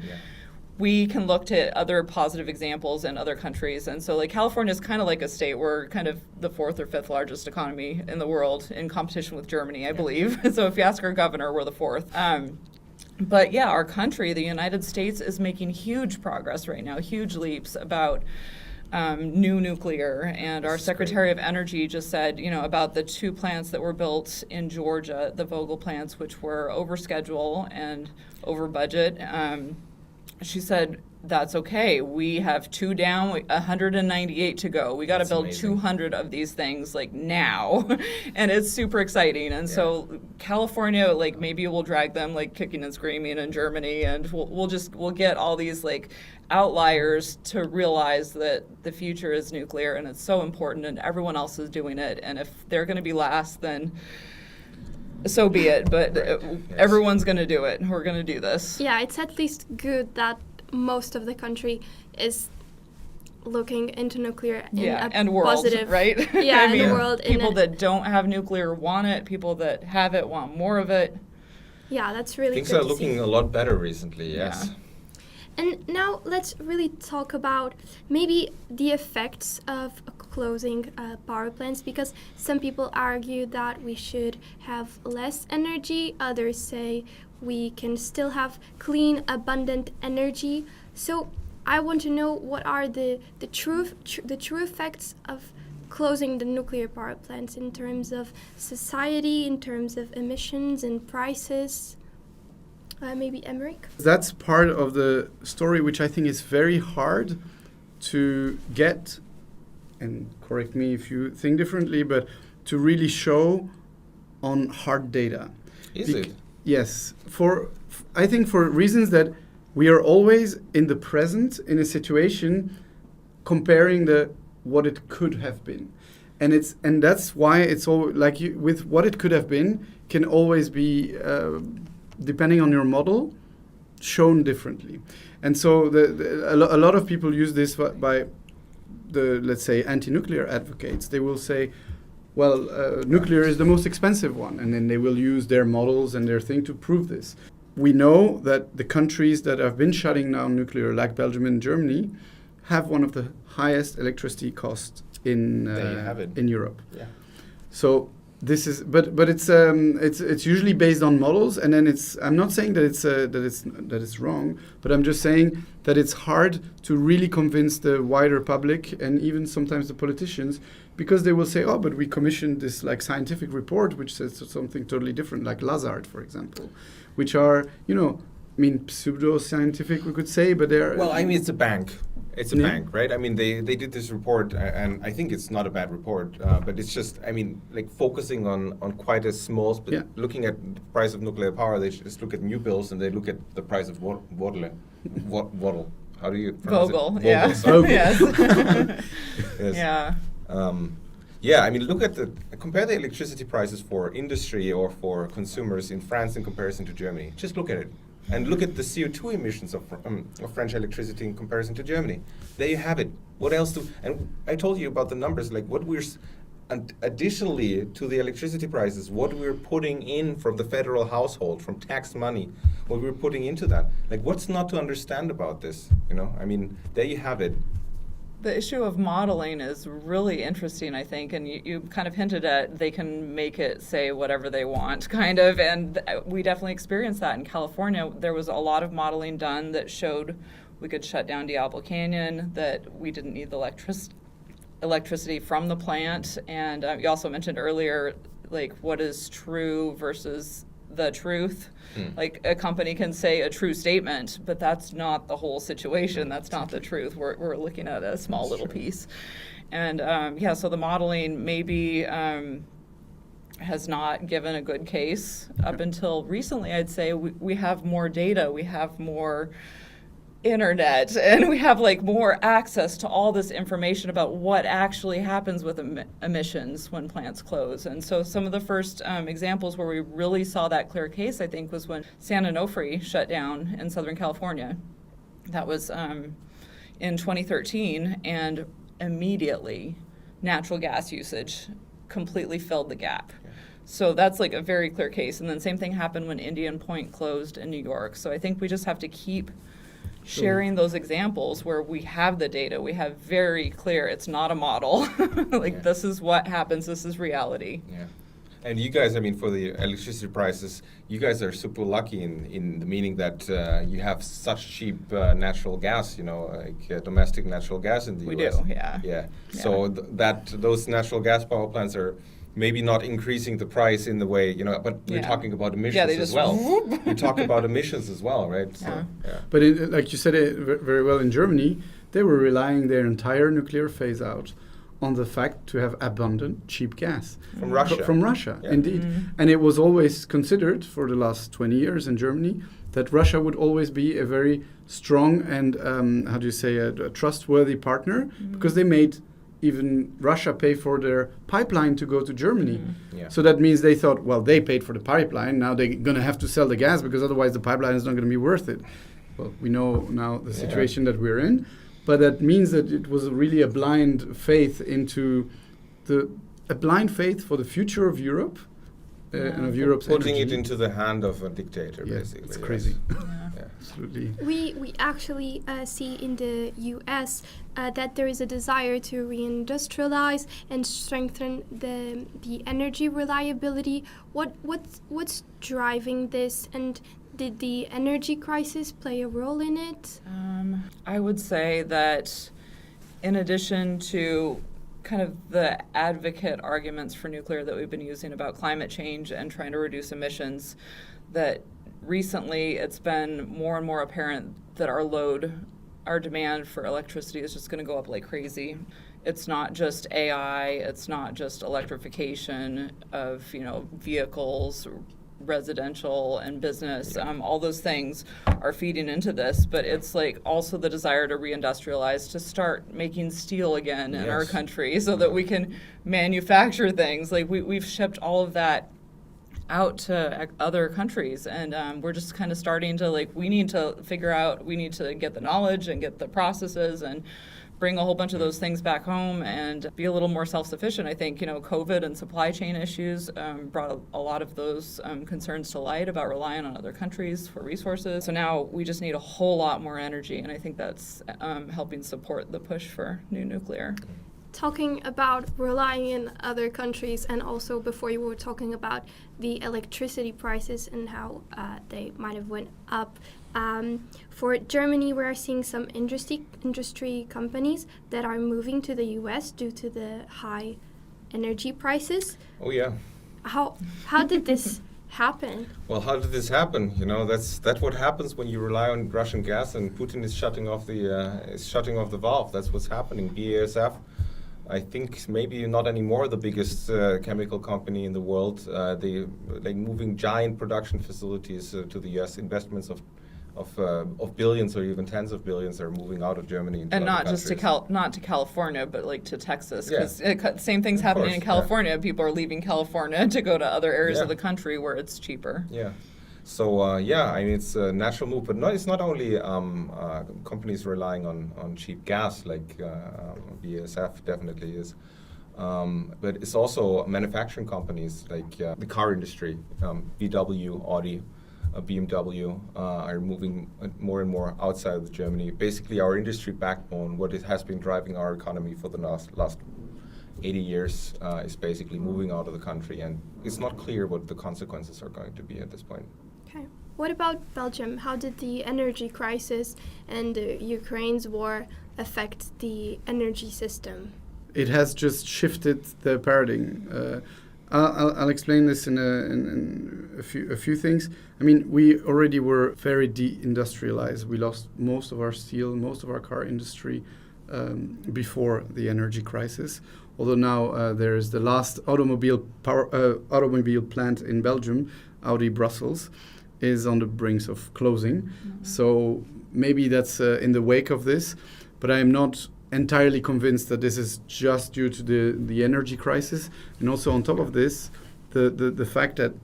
we can look to other positive examples in other countries. And so like California is kind of like a state. We're kind of the 4th or 5th largest economy in the world in competition with Germany, I believe. So if you ask our governor, we're the 4th. But yeah, our country, the United States, is making huge progress right now, huge leaps about new nuclear. And our Secretary of Energy just said, you know, about the 2 plants that were built in Georgia, the Vogtle plants, which were over schedule and over budget. She said, that's okay. We have 2 down, 198 to go. We got to build amazing. 200 of these things like now. And it's super exciting. And so California, like maybe we'll drag them like kicking and screaming in Germany, and we'll get all these like outliers to realize that the future is nuclear and it's so important and everyone else is doing it. And if they're going to be last, then so be it, but everyone's going to do it. We're going to do this. Yeah, it's at least good that most of the country is looking into nuclear in a and world, positive, right? Yeah, I mean, in the world. People that don't have nuclear want it. People that have it want more of it. Yeah, that's really Things good are to looking see. a lot better recently, yes. Yeah. And now let's really talk about maybe the effects of closing power plants, because some people argue that we should have less energy. Others say we can still have clean, abundant energy. So I want to know what are the true effects of closing the nuclear power plants in terms of society, in terms of emissions and prices. Maybe Emeric? That's part of the story which I think is very hard to get, and correct me if you think differently, but to really show on hard data. Is it? Yes. I think for reasons that we are always in the present in a situation comparing what it could have been. And that's why it's all like with what it could have been can always be depending on your model, shown differently. And so a lot of people use this by the, let's say, anti-nuclear advocates. They will say, well, nuclear is the most expensive one, and then they will use their models and their thing to prove this. We know that the countries that have been shutting down nuclear, like Belgium and Germany, have one of the highest electricity costs in Europe. Yeah. So this is, but it's usually based on models, and then I'm not saying that it's wrong, but I'm just saying that it's hard to really convince the wider public and even sometimes the politicians, because they will say, oh, but we commissioned this like scientific report which says something totally different, like Lazard, for example, which are pseudo-scientific, we could say, but they're well, I mean, it's a bank. It's a bank, right? I mean, they did this report, and I think it's not a bad report, but it's just, I mean, like focusing on quite a small, looking at the price of nuclear power, they just look at new bills and they look at the price of waddle. How do you pronounce Vogel, it? yeah. Vogel. Yes. Yes. Yeah. I mean, compare the electricity prices for industry or for consumers in France in comparison to Germany. Just look at it. And look at the CO2 emissions of French electricity in comparison to Germany. There you have it. What else and I told you about the numbers, like And additionally to the electricity prices, what we're putting in from the federal household, from tax money, what we're putting into that. Like, what's not to understand about this? You know, I mean, there you have it. The issue of modeling is really interesting, I think, and you kind of hinted at they can make it say whatever they want, kind of, and we definitely experienced that in California. There was a lot of modeling done that showed we could shut down Diablo Canyon, that we didn't need the electricity from the plant, and you also mentioned earlier, like, what is true versus the truth. Like, a company can say a true statement, but that's not the whole situation. That's not the truth. We're looking at a small little piece. And so the modeling maybe has not given a good case up until recently. I'd say we have more data, we have more internet, and we have like more access to all this information about what actually happens with emissions when plants close. And so some of the first examples where we really saw that clear case, I think, was when San Onofre shut down in Southern California. That was in 2013, and immediately natural gas usage completely filled the gap. So that's like a very clear case. And then same thing happened when Indian Point closed in New York. So I think we just have to keep sharing those examples where we have the data, we have very clear, it's not a model. This is what happens, this is reality. Yeah. And you guys, I mean, for the electricity prices, you guys are super lucky in the meaning that you have such cheap natural gas, you know, like domestic natural gas in the US. We do, yeah. Yeah. So those natural gas power plants are maybe not increasing the price in the way, you know, but we're talking about emissions as well. We talk about emissions as well, right? So, But like you said it very well, in Germany, they were relying their entire nuclear phase out on the fact to have abundant, cheap gas. From Russia. From Russia, indeed. And it was always considered for the last 20 years in Germany that Russia would always be a very strong and, a trustworthy partner, because they made even Russia pay for their pipeline to go to Germany. So that means they thought, well, they paid for the pipeline, now they're going to have to sell the gas because otherwise the pipeline is not going to be worth it. Well, we know now the situation that we're in, but that means that it was really a blind faith into a blind faith for the future of Europe and of Europe's putting energy. it into the hand of a dictator, basically. It's crazy. Yeah. Absolutely. We actually see in the US that there is a desire to reindustrialize and strengthen the energy reliability. What's driving this, and did the energy crisis play a role in it? I would say that in addition to kind of the advocate arguments for nuclear that we've been using about climate change and trying to reduce emissions, that recently it's been more and more apparent that our demand for electricity is just going to go up like crazy. It's not just AI, it's not just electrification of, vehicles, residential and business, all those things are feeding into this, but it's like also the desire to reindustrialize, to start making steel again in our country so that we can manufacture things. Like we've shipped all of that out to other countries, and we're just kind of starting to we need to get the knowledge and get the processes and bring a whole bunch of those things back home and be a little more self-sufficient. I think, COVID and supply chain issues brought a lot of those concerns to light about relying on other countries for resources. So now we just need a whole lot more energy, and I think that's helping support the push for new nuclear. Talking about relying in other countries, and also before you were talking about the electricity prices and how they might have went up. For Germany, we are seeing some industry companies that are moving to the US due to the high energy prices. Oh yeah. How did this happen? Well, how did this happen? That's what happens when you rely on Russian gas and Putin is shutting off the valve. That's what's happening. BASF, I think maybe not anymore the biggest chemical company in the world. They're moving giant production facilities to the US. Investments of billions or even tens of billions are moving out of Germany into and other not just countries. to California, but to Texas, Yeah. because same thing's happening in California. People are leaving California to go to other areas of the country where it's cheaper. Yeah. So it's a natural move, but it's not only companies relying on cheap gas like BASF definitely is. But it's also manufacturing companies like the car industry, VW, Audi, BMW are moving more and more outside of Germany. Basically, our industry backbone, what it has been driving our economy for the last 80 years, is basically moving out of the country, and it's not clear what the consequences are going to be at this point. Okay. What about Belgium? How did the energy crisis and Ukraine's war affect the energy system? It has just shifted the paradigm. I'll explain this in a few things. I mean, we already were very deindustrialized. We lost most of our steel, most of our car industry before the energy crisis. Although now there is the last automobile plant in Belgium, Audi Brussels, is on the brink of closing. Mm-hmm. So maybe that's in the wake of this, but I am not entirely convinced that this is just due to the energy crisis. And also on top of this, the fact that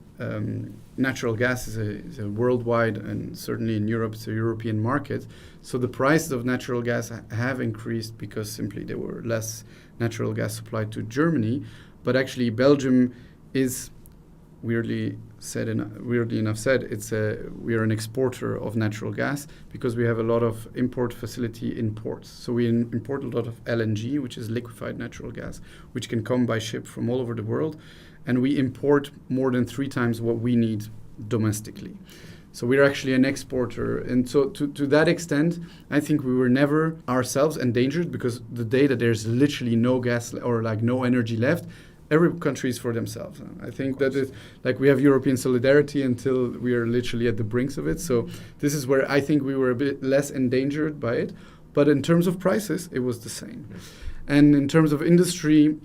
natural gas is a worldwide, and certainly in Europe it's a European market. So the prices of natural gas have increased because simply there were less natural gas supplied to Germany. But actually Belgium is weirdly enough said, we are an exporter of natural gas because we have a lot of import facility in ports. So we import a lot of LNG, which is liquefied natural gas, which can come by ship from all over the world. And we import more than 3 times what we need domestically. So we're actually an exporter. And so to that extent, I think we were never ourselves endangered, because the day that there's literally no gas or like no energy left, every country is for themselves. I think that is like we have European solidarity until we are literally at the brinks of it. So this is where I think we were a bit less endangered by it. But in terms of prices, it was the same. Yes. And in terms of industry,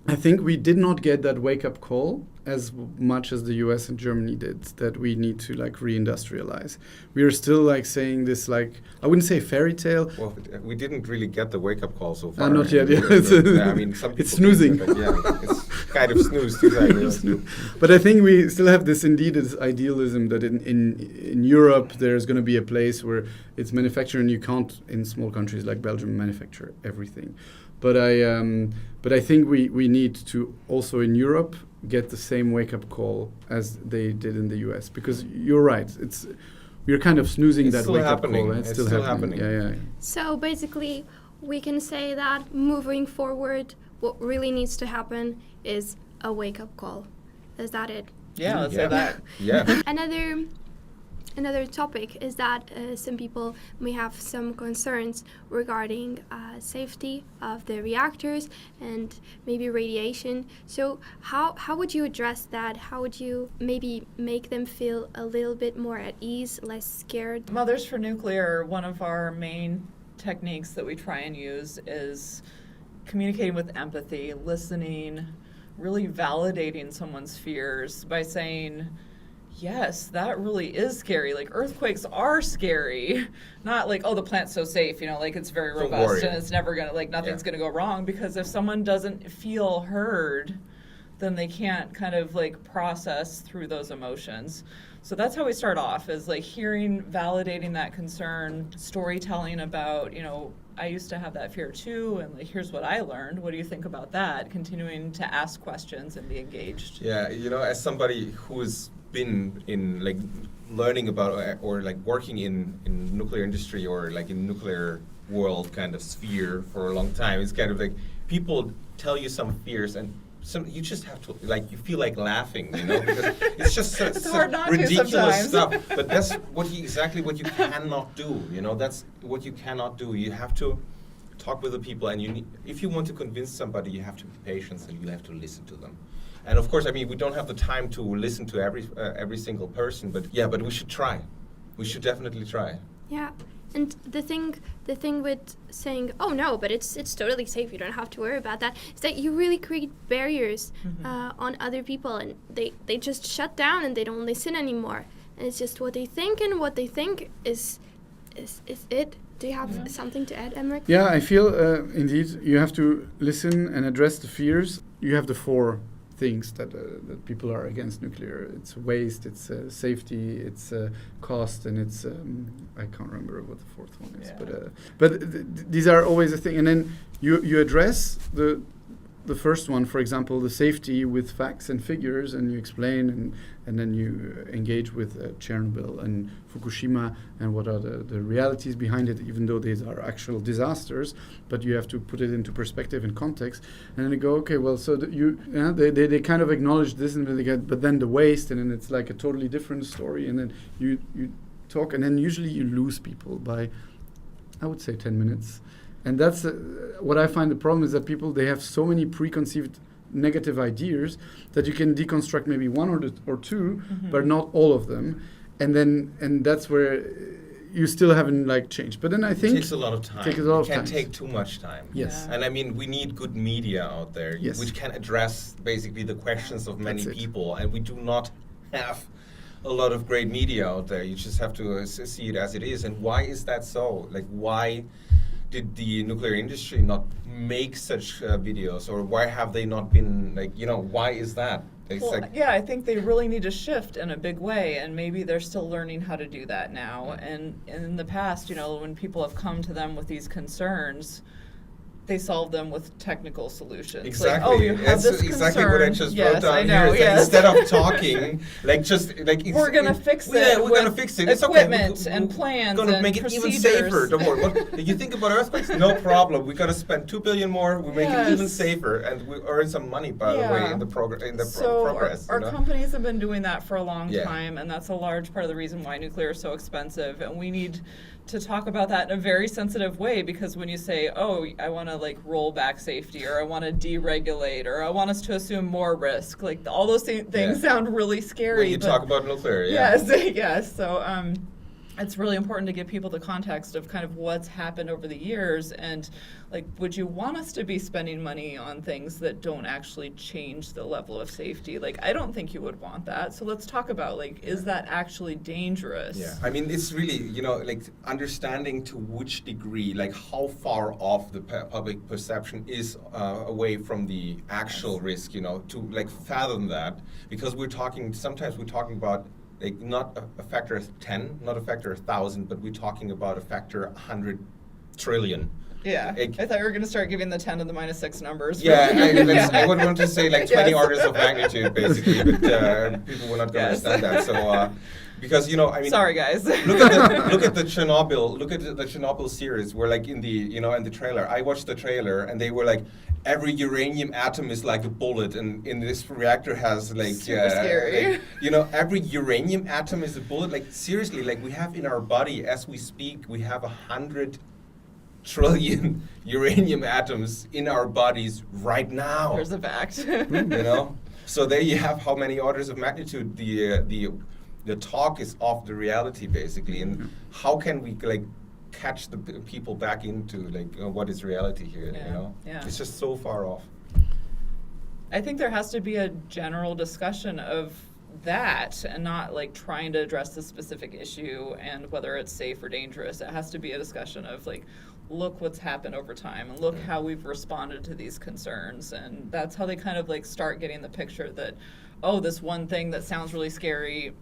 I think we did not get that wake-up call as much as the US and Germany did, that we need to like reindustrialize. We are still like saying this, like, I wouldn't say fairy tale. Well, we didn't really get the wake-up call so far. Not yet, yeah. I mean, some people it's snoozing. That, yeah, it's kind of snoozed. Exactly. But I think we still have this idealism that in Europe there's going to be a place where it's manufactured, and you can't, in small countries like Belgium, manufacture everything. But I think we need to also in Europe get the same wake-up call as they did in the US, because you're right, we're kind of snoozing that wake-up call. It's still happening. Yeah. So basically, we can say that moving forward, what really needs to happen is a wake-up call. Is that it? Yeah, let's say that. Yeah. Another topic is that some people may have some concerns regarding safety of the reactors and maybe radiation. So how would you address that? How would you maybe make them feel a little bit more at ease, less scared? Mothers for Nuclear, one of our main techniques that we try and use is communicating with empathy, listening, really validating someone's fears by saying, yes, that really is scary. Like, earthquakes are scary. Not like, oh, the plant's so safe, like it's very robust and it's never going to, like, nothing's going to go wrong. Because if someone doesn't feel heard, then they can't kind of, like, process through those emotions. So that's how we start off, is, like, hearing, validating that concern, storytelling about, I used to have that fear too, and, like, here's what I learned. What do you think about that? Continuing to ask questions and be engaged. Yeah, as somebody who is been in like learning about or like working in nuclear industry or like in nuclear world kind of sphere for a long time, it's kind of like people tell you some fears and you just have to, like, you feel like laughing, because it's just such ridiculous stuff. But that's exactly what you cannot do. That's what you cannot do. You have to talk with the people, and if you want to convince somebody, you have to be patient and you have to listen to them. And of course, I mean, we don't have the time to listen to every single person, but we should try. We should definitely try. Yeah, and the thing with saying, oh no, but it's totally safe, you don't have to worry about that, is that you really create barriers on other people, and they just shut down and they don't listen anymore. And it's just what they think, and what they think is it. Do you have something to add, Emeric? Yeah, I feel indeed you have to listen and address the fears. You have the 4 things that people are against nuclear. It's waste, it's safety, it's cost, and it's I can't remember what the 4th one is. Yeah. But these are always a thing. And then you address the first one, for example, the safety with facts and figures, and you explain, and then you engage with Chernobyl and Fukushima and what are the realities behind it, even though these are actual disasters, but you have to put it into perspective and context. And then you go, okay, well, so they kind of acknowledge this, and then they get, but then the waste, and then it's like a totally different story, and then you talk, and then usually you lose people by, I would say, 10 minutes. And that's what I find the problem is that people, they have so many preconceived negative ideas that you can deconstruct maybe one or two, but not all of them. And that's where you still haven't like changed. But then I think it takes a lot of time. It can take too much time. Yes. And I mean, we need good media out there, which can address basically the questions of many people. And we do not have a lot of great media out there. You just have to see it as it is. And why is that so? Like, why did the nuclear industry not make such videos, or why have they not been like, why is that? I think they really need to shift in a big way, and maybe they're still learning how to do that now. And in the past, when people have come to them with these concerns, they solve them with technical solutions. Exactly. Like, you have this exactly concern. what I just yes, wrote down I know, here. yes. Instead of talking, we're gonna fix it. Yeah, we're gonna fix it. It's equipment okay. and plans We're gonna and make it procedures. even safer. Don't worry. You think about earthquakes? No problem. We gotta spend $2 billion more. We make it even safer, and we earn some money, by the way, in the progress. Our companies have been doing that for a long time, and that's a large part of the reason why nuclear is so expensive. And we need to talk about that in a very sensitive way, because when you say, oh, I want to like roll back safety, or I want to deregulate, or I want us to assume more risk, like all those things sound really scary. When you talk about nuclear, yes. So it's really important to give people the context of kind of what's happened over the years, and like, would you want us to be spending money on things that don't actually change the level of safety? Like, I don't think you would want that. So let's talk about, like, is that actually dangerous? Yeah, I mean, it's really, like understanding to which degree, like how far off the public perception is away from the actual risk, to like fathom that, because sometimes we're talking about like not a factor of 10, not a factor of 1,000, but we're talking about a factor 100 trillion. Yeah, I thought you were going to start giving the 10 to the minus 6 numbers. Yeah, I would want to say like 20 orders of magnitude, basically, but people will not understand that. So, because I mean, sorry guys. look at the Chernobyl series. Where like in the in the trailer, I watched the trailer, and they were like, every uranium atom is like a bullet, and in this reactor has like super scary. Like, every uranium atom is a bullet. Like seriously, like we have in our body as we speak, we have 100 trillion uranium atoms in our bodies right now. There's a fact. So there you have how many orders of magnitude the talk is off the reality, basically, and how can we like catch the people back into like what is reality here? It's just so far off. I think there has to be a general discussion of that, and not like trying to address the specific issue and whether it's safe or dangerous. It has to be a discussion of like, look what's happened over time, and look how we've responded to these concerns. And that's how they kind of like start getting the picture that, oh, this one thing that sounds really scary,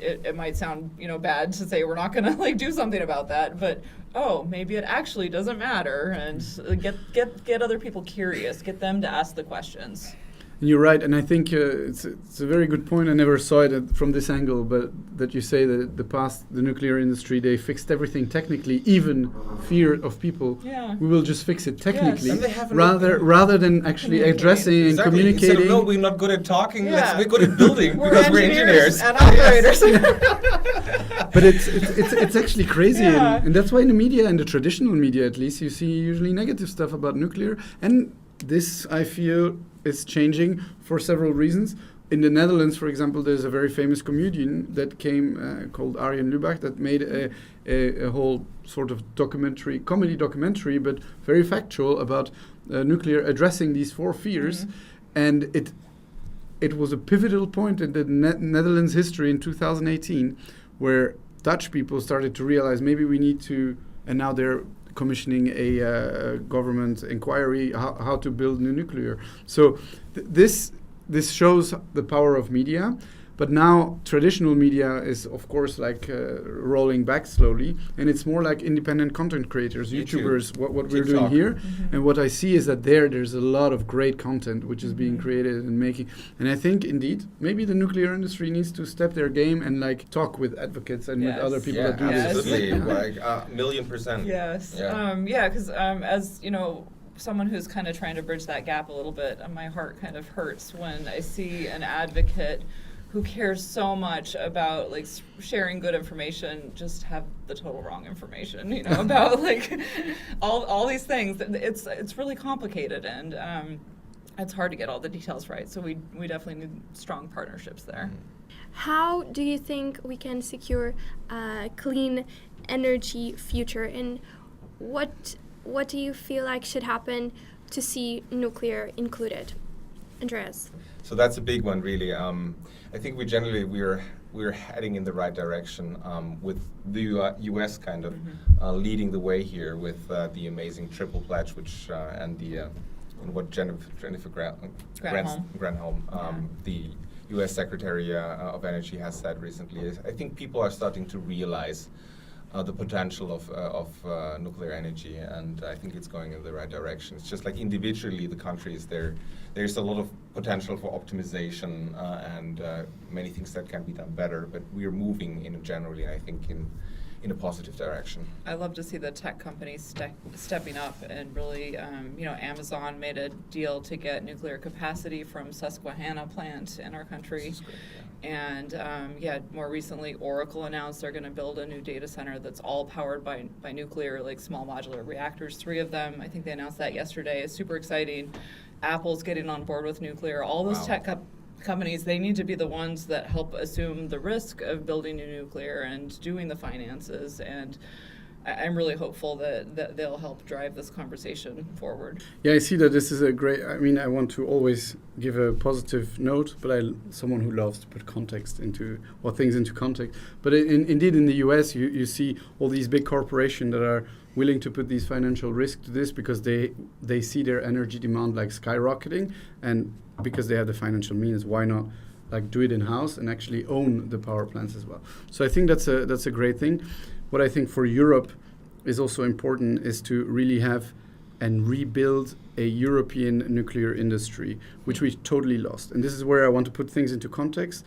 it might sound bad to say we're not going to like do something about that, but maybe it actually doesn't matter, and get other people curious, get them to ask the questions. And you're right, and I think it's a very good point. I never saw it from this angle, but that you say that the nuclear industry, they fixed everything technically, even fear of people. Yeah. We will just fix it technically, yes. rather than actually addressing and communicating. Instead of, no, we're not good at talking. We're good at building because we're engineers and operators. But it's actually crazy, and that's why in the media, in the traditional media at least, you see usually negative stuff about nuclear, and this, I feel, is changing for several reasons. In the Netherlands, for example, there's a very famous comedian that came called Arjen Lubach that made a whole sort of comedy documentary, but very factual about nuclear, addressing these 4 fears. And it was a pivotal point in the Netherlands history in 2018, where Dutch people started to realize maybe we need to, and now they're commissioning a government inquiry how to build new nuclear. So this shows the power of media, But now traditional media is, of course, like rolling back slowly, and it's more like independent content creators, YouTube, YouTubers, what we're doing TikTok. here. And what I see is that there's a lot of great content which is being created and making. And I think, indeed, maybe the nuclear industry needs to step their game and like talk with advocates and with other people Yeah, that do absolutely. this. Like 1,000,000%. Yes. Yeah. Because as you know, someone who's kind of trying to bridge that gap a little bit, my heart kind of hurts when I see an advocate who cares so much about like sharing good information just have the total wrong information, you know, about like all these things. It's really complicated, and it's hard to get all the details right. So we definitely need strong partnerships there. How do you think we can secure a clean energy future, and what do you feel like should happen to see nuclear included? Andreas. So that's a big one, really. I think we're heading in the right direction with the U.S. kind of leading the way here with the amazing triple pledge, which and the and what Jennifer Granholm, the U.S. Secretary of Energy, has said recently. Is I think people are starting to realize the potential of nuclear energy, and I think it's going in the right direction. It's just like individually the countries, there's a lot of potential for optimization and many things that can be done better, but we're moving in generally, I think, in a positive direction. I love to see the tech companies stepping up and really, Amazon made a deal to get nuclear capacity from Susquehanna plant in our country. This is great, yeah. And more recently, Oracle announced they're going to build a new data center that's all powered by nuclear, like small modular reactors, 3 of them. I think they announced that yesterday. It's super exciting. Apple's getting on board with nuclear. All those tech companies, they need to be the ones that help assume the risk of building new nuclear and doing the finances. And I'm really hopeful that they'll help drive this conversation forward. Yeah, I see that this is a great, I want to always give a positive note, but I'm someone who loves to put things into context. But indeed in the US, you see all these big corporations that are willing to put these financial risk to this because they see their energy demand like skyrocketing, and because they have the financial means, why not like do it in-house and actually own the power plants as well? So I think that's a great thing. What I think for Europe is also important is to really have and rebuild a European nuclear industry, which we totally lost. And this is where I want to put things into context.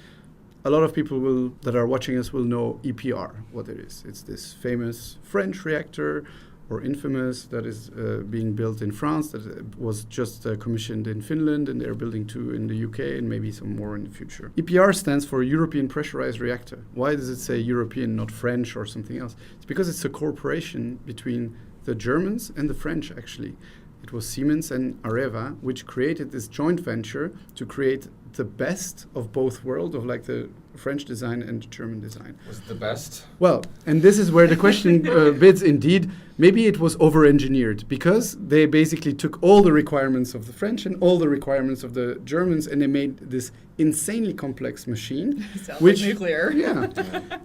A lot of people that are watching us will know EPR, what it is. It's this famous French reactor, or infamous, that is being built in France, that was just commissioned in Finland, and they're building 2 in the UK and maybe some more in the future. EPR stands for European Pressurized Reactor. Why does it say European, not French or something else? It's because it's a cooperation between the Germans and the French, actually. It was Siemens and Areva which created this joint venture to create the best of both worlds, of like the French design and the German design. Was it the best? Well, and this is where the question bids indeed. Maybe it was over-engineered because they basically took all the requirements of the French and all the requirements of the Germans, and they made this insanely complex machine. Sounds like nuclear. Yeah,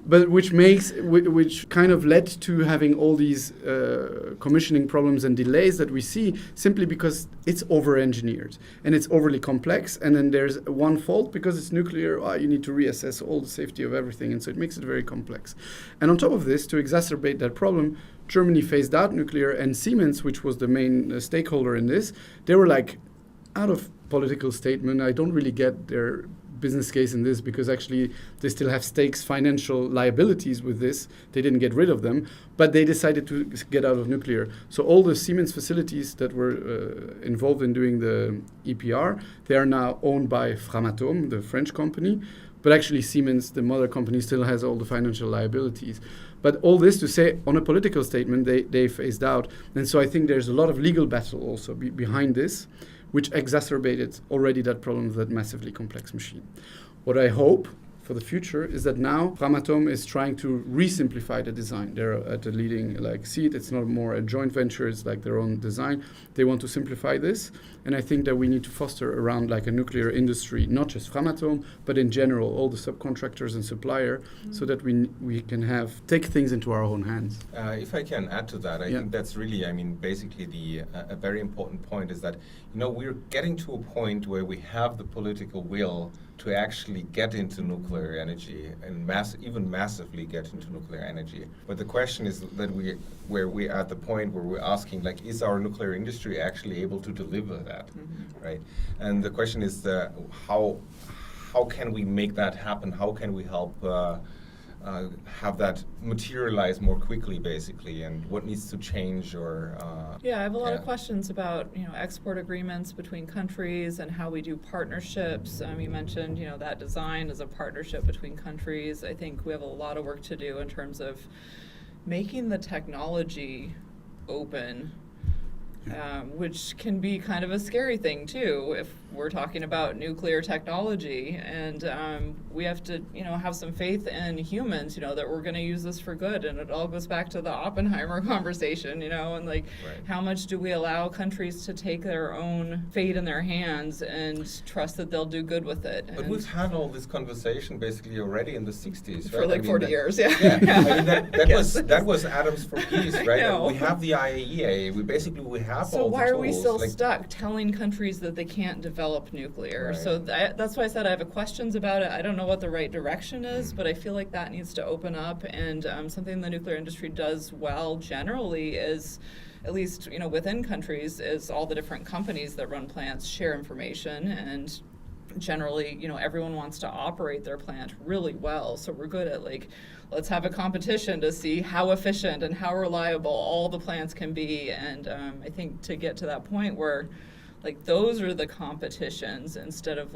but which kind of led to having all these commissioning problems and delays that we see simply because it's over-engineered and it's overly complex, and then there's one fault because it's nuclear. You need to reassess all the safety of everything, and so it makes it very complex. And on top of this, to exacerbate that problem, Germany phased out nuclear, and Siemens, which was the main stakeholder in this, they were like, out of political statement, I don't really get their business case in this, because actually they still have financial liabilities with this. They didn't get rid of them, but they decided to get out of nuclear. So all the Siemens facilities that were involved in doing the EPR, they are now owned by Framatome, the French company, but actually Siemens, the mother company, still has all the financial liabilities. But all this to say, on a political statement, they phased out. And so I think there's a lot of legal battle also behind this, which exacerbated already that problem of that massively complex machine. What I hope for the future is that now Framatome is trying to re-simplify the design. They're at the leading seat. It's not more a joint venture, it's like their own design. They want to simplify this, and I think that we need to foster around like a nuclear industry, not just Framatome, but in general, all the subcontractors and supplier, so that we can take things into our own hands. If I can add to that, I think that's really, basically a very important point is that, we're getting to a point where we have the political will to actually get into nuclear nuclear energy and even massively get into nuclear energy. But the question is that we're at the point where we're asking, like, is our nuclear industry actually able to deliver that, right? And the question is how can we make that happen? How can we help have that materialize more quickly, basically, and what needs to change? Or I have a lot of questions about export agreements between countries and how we do partnerships. You mentioned that design is a partnership between countries. I think we have a lot of work to do in terms of making the technology open. Which can be kind of a scary thing too if we're talking about nuclear technology, and we have to have some faith in humans that we're going to use this for good. And it all goes back to the Oppenheimer conversation, and like how much do we allow countries to take their own fate in their hands and trust that they'll do good with it. But we've had all this conversation basically already in the 60s, for like 40 years. I mean, that was Atoms for Peace, right? And we have the IAEA. We have So all why the are we tools, still stuck telling countries that they can't develop nuclear? Right. So that's why I said I have questions about it. I don't know what the right direction is, but I feel like that needs to open up. And something the nuclear industry does well generally is, at least within countries, is all the different companies that run plants share information, and generally everyone wants to operate their plant really well. So we're good at let's have a competition to see how efficient and how reliable all the plants can be. And I think to get to that point where those are the competitions instead of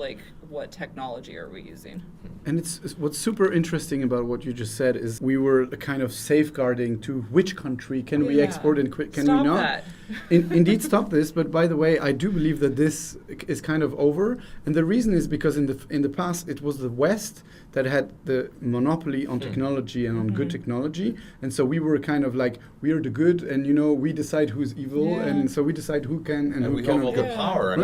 what technology are we using. And it's what's super interesting about what you just said is we were kind of safeguarding to which country can we export and can Stop we not. That. Indeed, stop this. But by the way, I do believe that this is kind of over, and the reason is because in the past it was the West that had the monopoly on technology and on good technology, and so we were kind of like, we are the good, and we decide who's evil, and so we decide who can and who we cannot. hold all the power.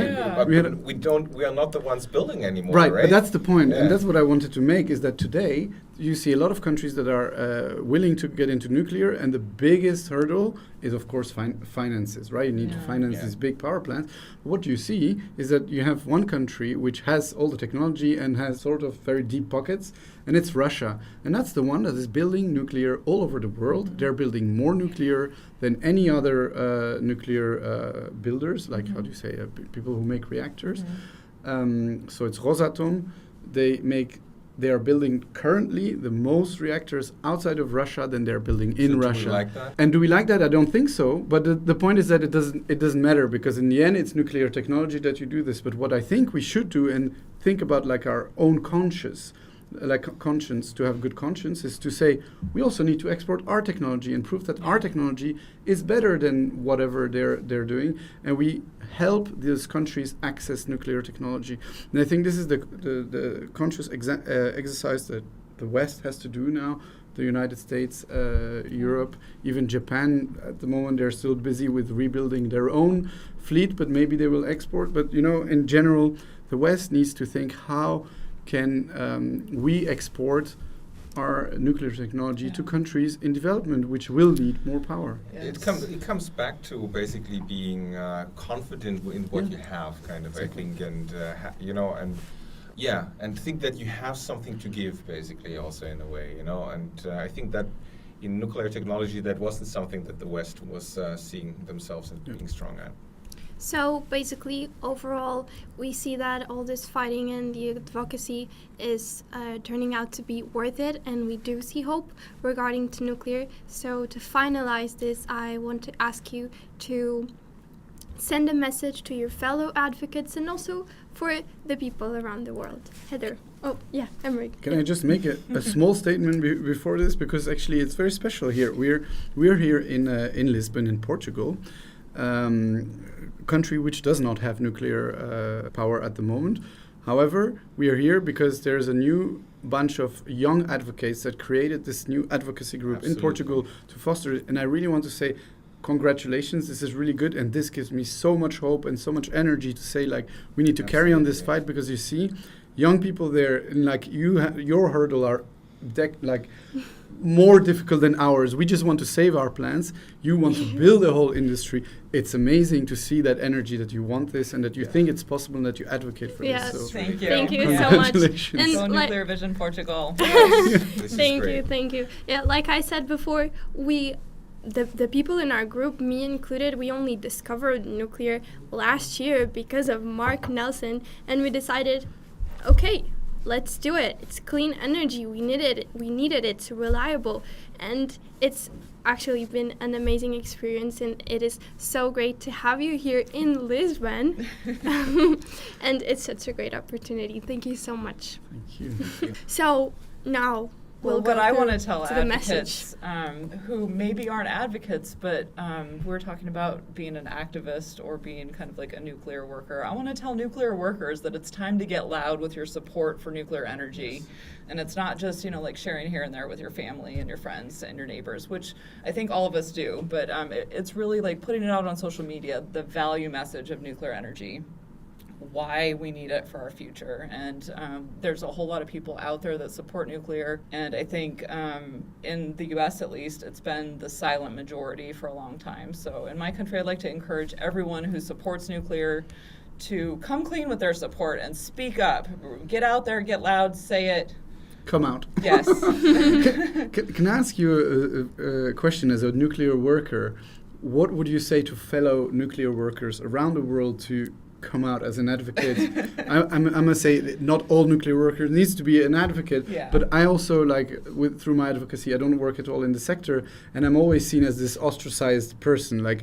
We are not the ones building anymore. Right, right? but that's the point, and that's what I wanted to make, is that today you see a lot of countries that are willing to get into nuclear, and the biggest hurdle is, of course, finances, right? You need to finance these big power plants. But what you see is that you have one country which has all the technology and has sort of very deep pockets, and it's Russia. And that's the one that is building nuclear all over the world. They're building more nuclear than any other nuclear builders, like, how do you say, people who make reactors. So it's Rosatom. They are building currently the most reactors outside of Russia than they're building in Russia. Do we like that? And do we like that? I don't think so. But the point is that it doesn't matter, because in the end it's nuclear technology that you do this. But what I think we should do, and think about our own conscience, to have good conscience, is to say we also need to export our technology and prove that our technology is better than whatever they're doing, and we help these countries access nuclear technology. And I think this is the conscious exercise that the West has to do now. The United States, Europe, even Japan, at the moment they're still busy with rebuilding their own fleet, but maybe they will export. But in general, the West needs to think, how can we export our nuclear technology to countries in development, which will need more power? It comes back to basically being confident in what you have, kind of, exactly. I think, and and think that you have something to give, basically, also in a way, and I think that in nuclear technology that wasn't something that the West was seeing themselves as being strong at. So basically, overall, we see that all this fighting and the advocacy is turning out to be worth it, and we do see hope regarding to nuclear. So to finalize this, I want to ask you to send a message to your fellow advocates and also for the people around the world. Heather. Oh, yeah, Emeric. Can I just make a small statement before this? Because actually it's very special here. We're here in Lisbon, in Portugal. Country which does not have nuclear power at the moment. However, we are here because there's a new bunch of young advocates that created this new advocacy group in Portugal to foster it. And I really want to say congratulations, this is really good, and this gives me so much hope and so much energy to say, we need to carry on this fight, because you see young people there, and your hurdle are more difficult than ours. We just want to save our plants. You want to build a whole industry. It's amazing to see that energy, that you want this and that you think it's possible and that you advocate for Yes. this. So Thank you. Thank you so much. Congratulations. And Go like- Nuclear Vision Portugal. This is Thank great. you, thank you. Yeah, like I said before, the people in our group, me included, we only discovered nuclear last year because of Mark Nelson, and we decided, okay, let's do it. It's clean energy. We needed it. It's reliable, and it's actually been an amazing experience, and it is so great to have you here in Lisbon. And it's such a great opportunity. Thank you so much. Thank you. So now Well, we'll go what I want to through tell to the message. advocates who maybe aren't advocates, but we're talking about being an activist or being kind of like a nuclear worker. I want to tell nuclear workers that it's time to get loud with your support for nuclear energy. And it's not just, like sharing here and there with your family and your friends and your neighbors, which I think all of us do, but it's really like putting it out on social media, the value message of nuclear energy, why we need it for our future. And there's a whole lot of people out there that support nuclear. And I think in the US at least, it's been the silent majority for a long time. So in my country, I'd like to encourage everyone who supports nuclear to come clean with their support and speak up. Get out there, get loud, say it. Come out. Yes. Can I ask you a question as a nuclear worker? What would you say to fellow nuclear workers around the world to come out as an advocate? I must say that not all nuclear workers needs to be an advocate, Yeah. but I also through my advocacy, I don't work at all in the sector, and I'm always seen as this ostracized person. Like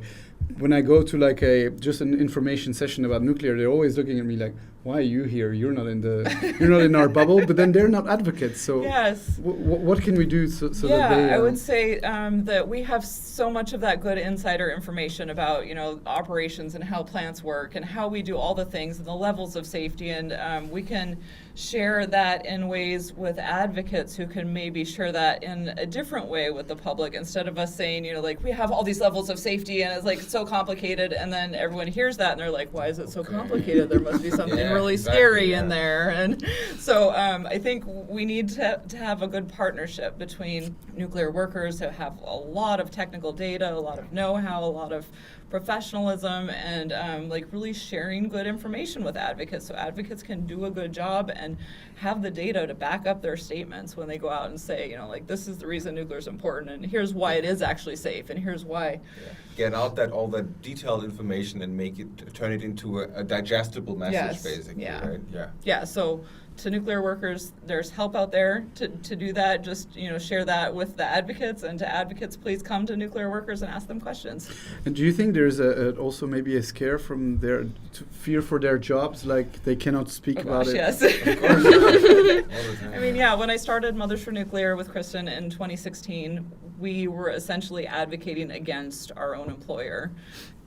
when I go to just an information session about nuclear, they're always looking at me like, why are you here? You're not in our bubble. But then they're not advocates. So Yes. what can we do so Yeah, that they? I would say that we have so much of that good insider information about, operations and how plants work and how we do all the things and the levels of safety. And we can share that in ways with advocates who can maybe share that in a different way with the public, instead of us saying, we have all these levels of safety and it's so complicated. And then everyone hears that and they're like, why is it so complicated? There must be something Yeah, really exactly, scary yeah. in there. And so I think we need to have a good partnership between nuclear workers who have a lot of technical data, a lot of know-how, a lot of professionalism, and really sharing good information with advocates so advocates can do a good job and have the data to back up their statements when they go out and say, this is the reason nuclear is important, and here's why it is actually safe, and here's why. Yeah. Get out all that detailed information and turn it into a digestible message, Yes, basically, yeah. right? Yeah. Yeah, so to nuclear workers, there's help out there to do that. Just, share that with the advocates, and to advocates, please come to nuclear workers and ask them questions. And do you think there's also maybe a scare from fear for their jobs, like they cannot speak about it? Yes. Of course. All the time. I mean, yeah, when I started Mothers for Nuclear with Kristen in 2016, we were essentially advocating against our own employer,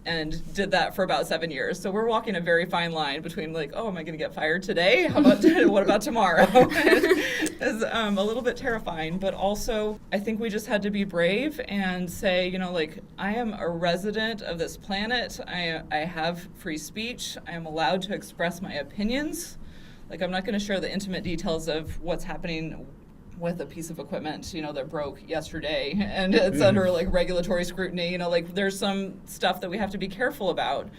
and did that for about 7 years. So we're walking a very fine line between oh, am I going to get fired today? How about what about tomorrow? It's a little bit terrifying, but also I think we just had to be brave and say, I am a resident of this planet. I have free speech. I am allowed to express my opinions. I'm not going to share the intimate details of what's happening with a piece of equipment, that broke yesterday, and it's under regulatory scrutiny. There's some stuff that we have to be careful about,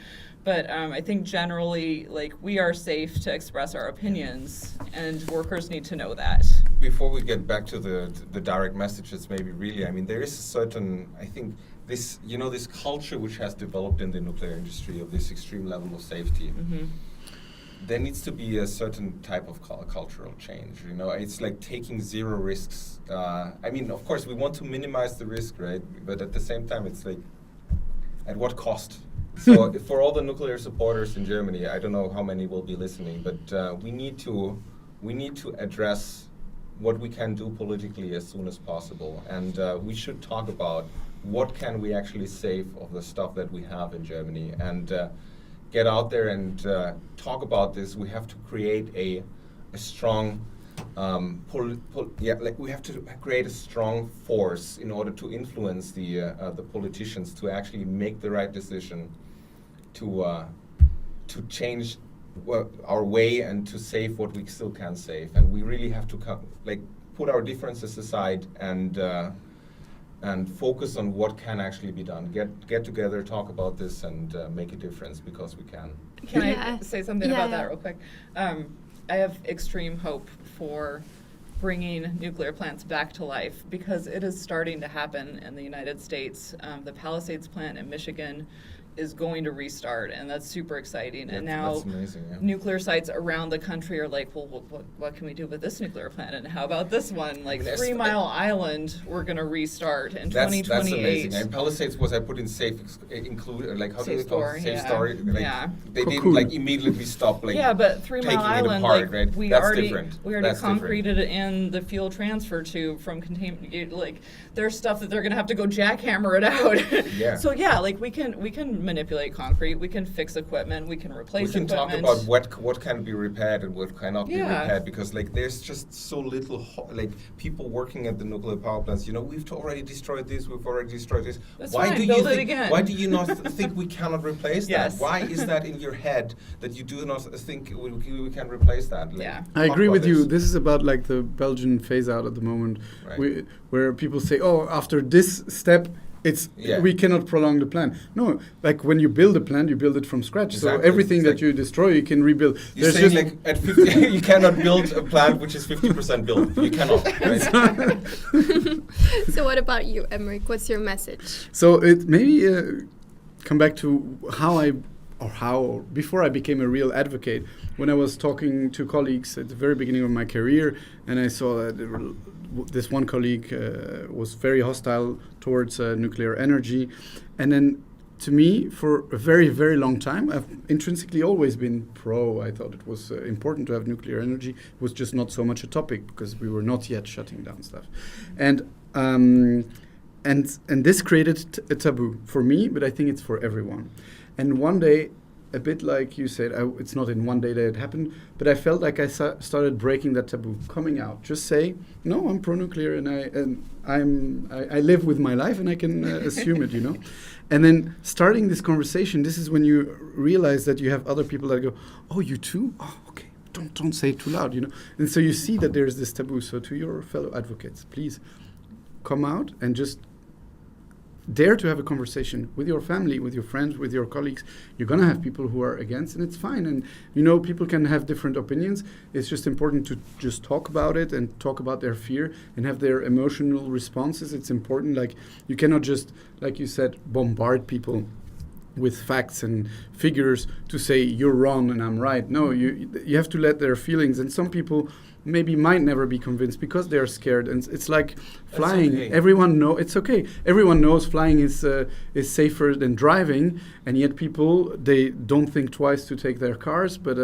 but I think generally, we are safe to express our opinions, and workers need to know that. Before we get back to the direct messages, maybe really, there is a certain, I think, this culture which has developed in the nuclear industry of this extreme level of safety. Mm-hmm. There needs to be a certain type of cultural change. It's like taking zero risks. Of course, we want to minimize the risk, right? But at the same time, it's at what cost? So for all the nuclear supporters in Germany, I don't know how many will be listening, but we need to address what we can do politically as soon as possible, and we should talk about what can we actually save of the stuff that we have in Germany, and get out there and talk about this. We have to create a strong we have to create a strong force in order to influence the politicians to actually make the right decision to change our way and to save what we still can save. And we really have to put our differences aside and focus on what can actually be done. Get together, talk about this, and make a difference because we can. Can Yeah. I say something Yeah, about that yeah. real quick? I have extreme hope for bringing nuclear plants back to life because it is starting to happen in the United States. The Palisades plant in Michigan is going to restart, and that's super exciting. And now That's amazing, yeah. nuclear sites around the country are like, well, what can we do with this nuclear plant? And how about this one? Like Yes. 3 Mile Island, we're going to restart in That's 2028. amazing. And Palisades was I put in include like how do Safe they call store, it? Safe yeah. store. Like, Yeah. They didn't Cocoon. like immediately stop like Yeah, but 3 Mile taking it Island, apart, like right? we That's already different. That's different. concreted in the fuel transfer tube from like there's stuff that they're gonna have to go jackhammer it out. Yeah. So yeah, like we can manipulate concrete, we can fix equipment, we can replace We can equipment. talk about what can be repaired and what cannot be Yeah. repaired because like there's just so little like people working at the nuclear power plants. You know, we've already destroyed this. We've already destroyed this. That's fine, build it again. Why do you not think we cannot replace Yes. that? Why is that in your head that you do not think we can replace that? Like, Yeah. I talk agree about with you. this. This is about like the Belgian phase out at the moment, Right. where people say, "Oh, after this step, Yeah. we cannot prolong the plan." No, like when you build a plant, you build it from scratch. So Exactly. everything It's that like- you destroy, you can rebuild. You're saying like at 50, you cannot build a plant which is 50% built. You cannot. Right? So what about you, Emeric? What's your message? So it maybe come back to how before I became a real advocate, when I was talking to colleagues at the very beginning of my career, and I saw that this one colleague was very hostile towards nuclear energy, and then to me, for a very, very long time, I've intrinsically always been pro. I thought it was important to have nuclear energy. It was just not so much a topic because we were not yet shutting down stuff, and this created a taboo for me, but I think it's for everyone. And one day, a bit like you said, it's not in one day that it happened, but I felt like I started breaking that taboo, coming out. Just say, no, I'm pro-nuclear, and I live with my life, and I can assume it, you know. And then starting this conversation, this is when you realize that you have other people that go, oh, you too? Oh, okay. Don't say it too loud, you know. And so you see that there's this taboo. So to your fellow advocates, please come out and just dare to have a conversation with your family, with your friends, with your colleagues. You're going to have people who are against, and it's fine. And, you know, people can have different opinions. It's just important to just talk about it and talk about their fear and have their emotional responses. It's important. Like, you cannot just, like you said, bombard people with facts and figures to say you're wrong and I'm right. No, you have to let their feelings. And some people maybe might never be convinced because they're scared. And it's like flying. Okay. Everyone it's okay. Everyone knows flying is safer than driving, and yet people, they don't think twice to take their cars. But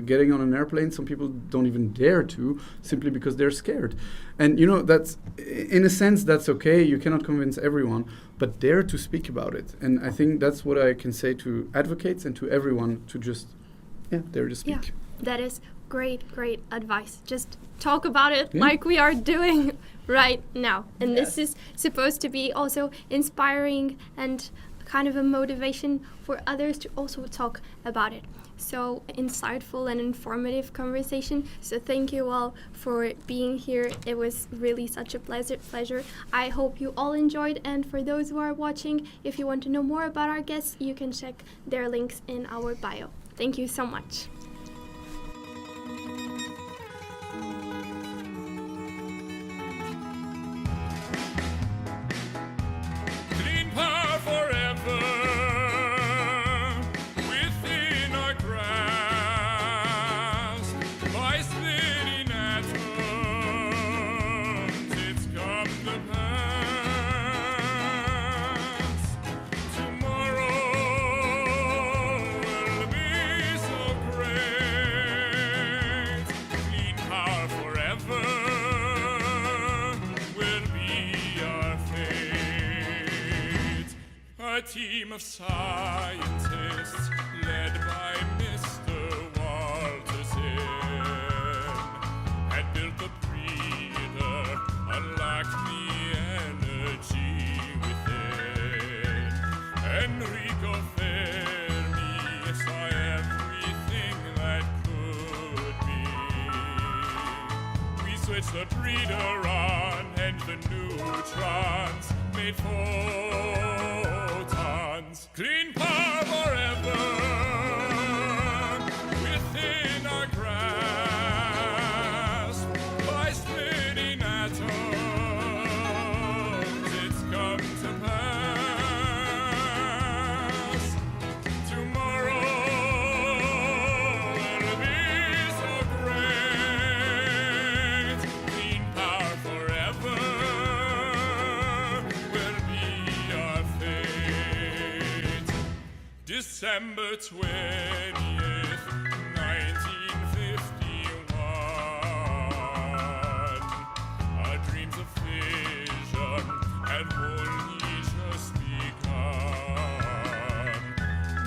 getting on an airplane, some people don't even dare to, simply because they're scared. And you know, that's in a sense that's okay. You cannot convince everyone, but dare to speak about it. And I think that's what I can say to advocates and to everyone, to just dare to speak. Yeah, that is great advice. Just talk about it Yeah. like we are doing right now. And Yes. this is supposed to be also inspiring and kind of a motivation for others to also talk about it. So insightful and informative conversation. So thank you all for being here. It was really such a pleasure. I hope you all enjoyed, and for those who are watching, if you want to know more about our guests, you can check their links in our bio. Thank you so much. Clean power forever within our grasp. By splitting atoms, it's come to pass. Tomorrow will be so great. Clean power forever will be our fate. A team of scientists led by Mr. Walterson had built a breather, unlocked the energy within. Enrico Fermi saw everything that could be. We switch the breeder on, and the neutrons made photons. Clean power forever within our grasp. By splitting atoms, it's come to pass. Tomorrow will be so great. Clean power forever will be our fate. December 20th, 1951. Our dreams of vision had only just begun.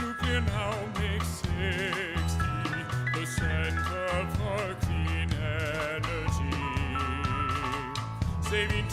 Nuclear now makes 60% of our clean energy, saving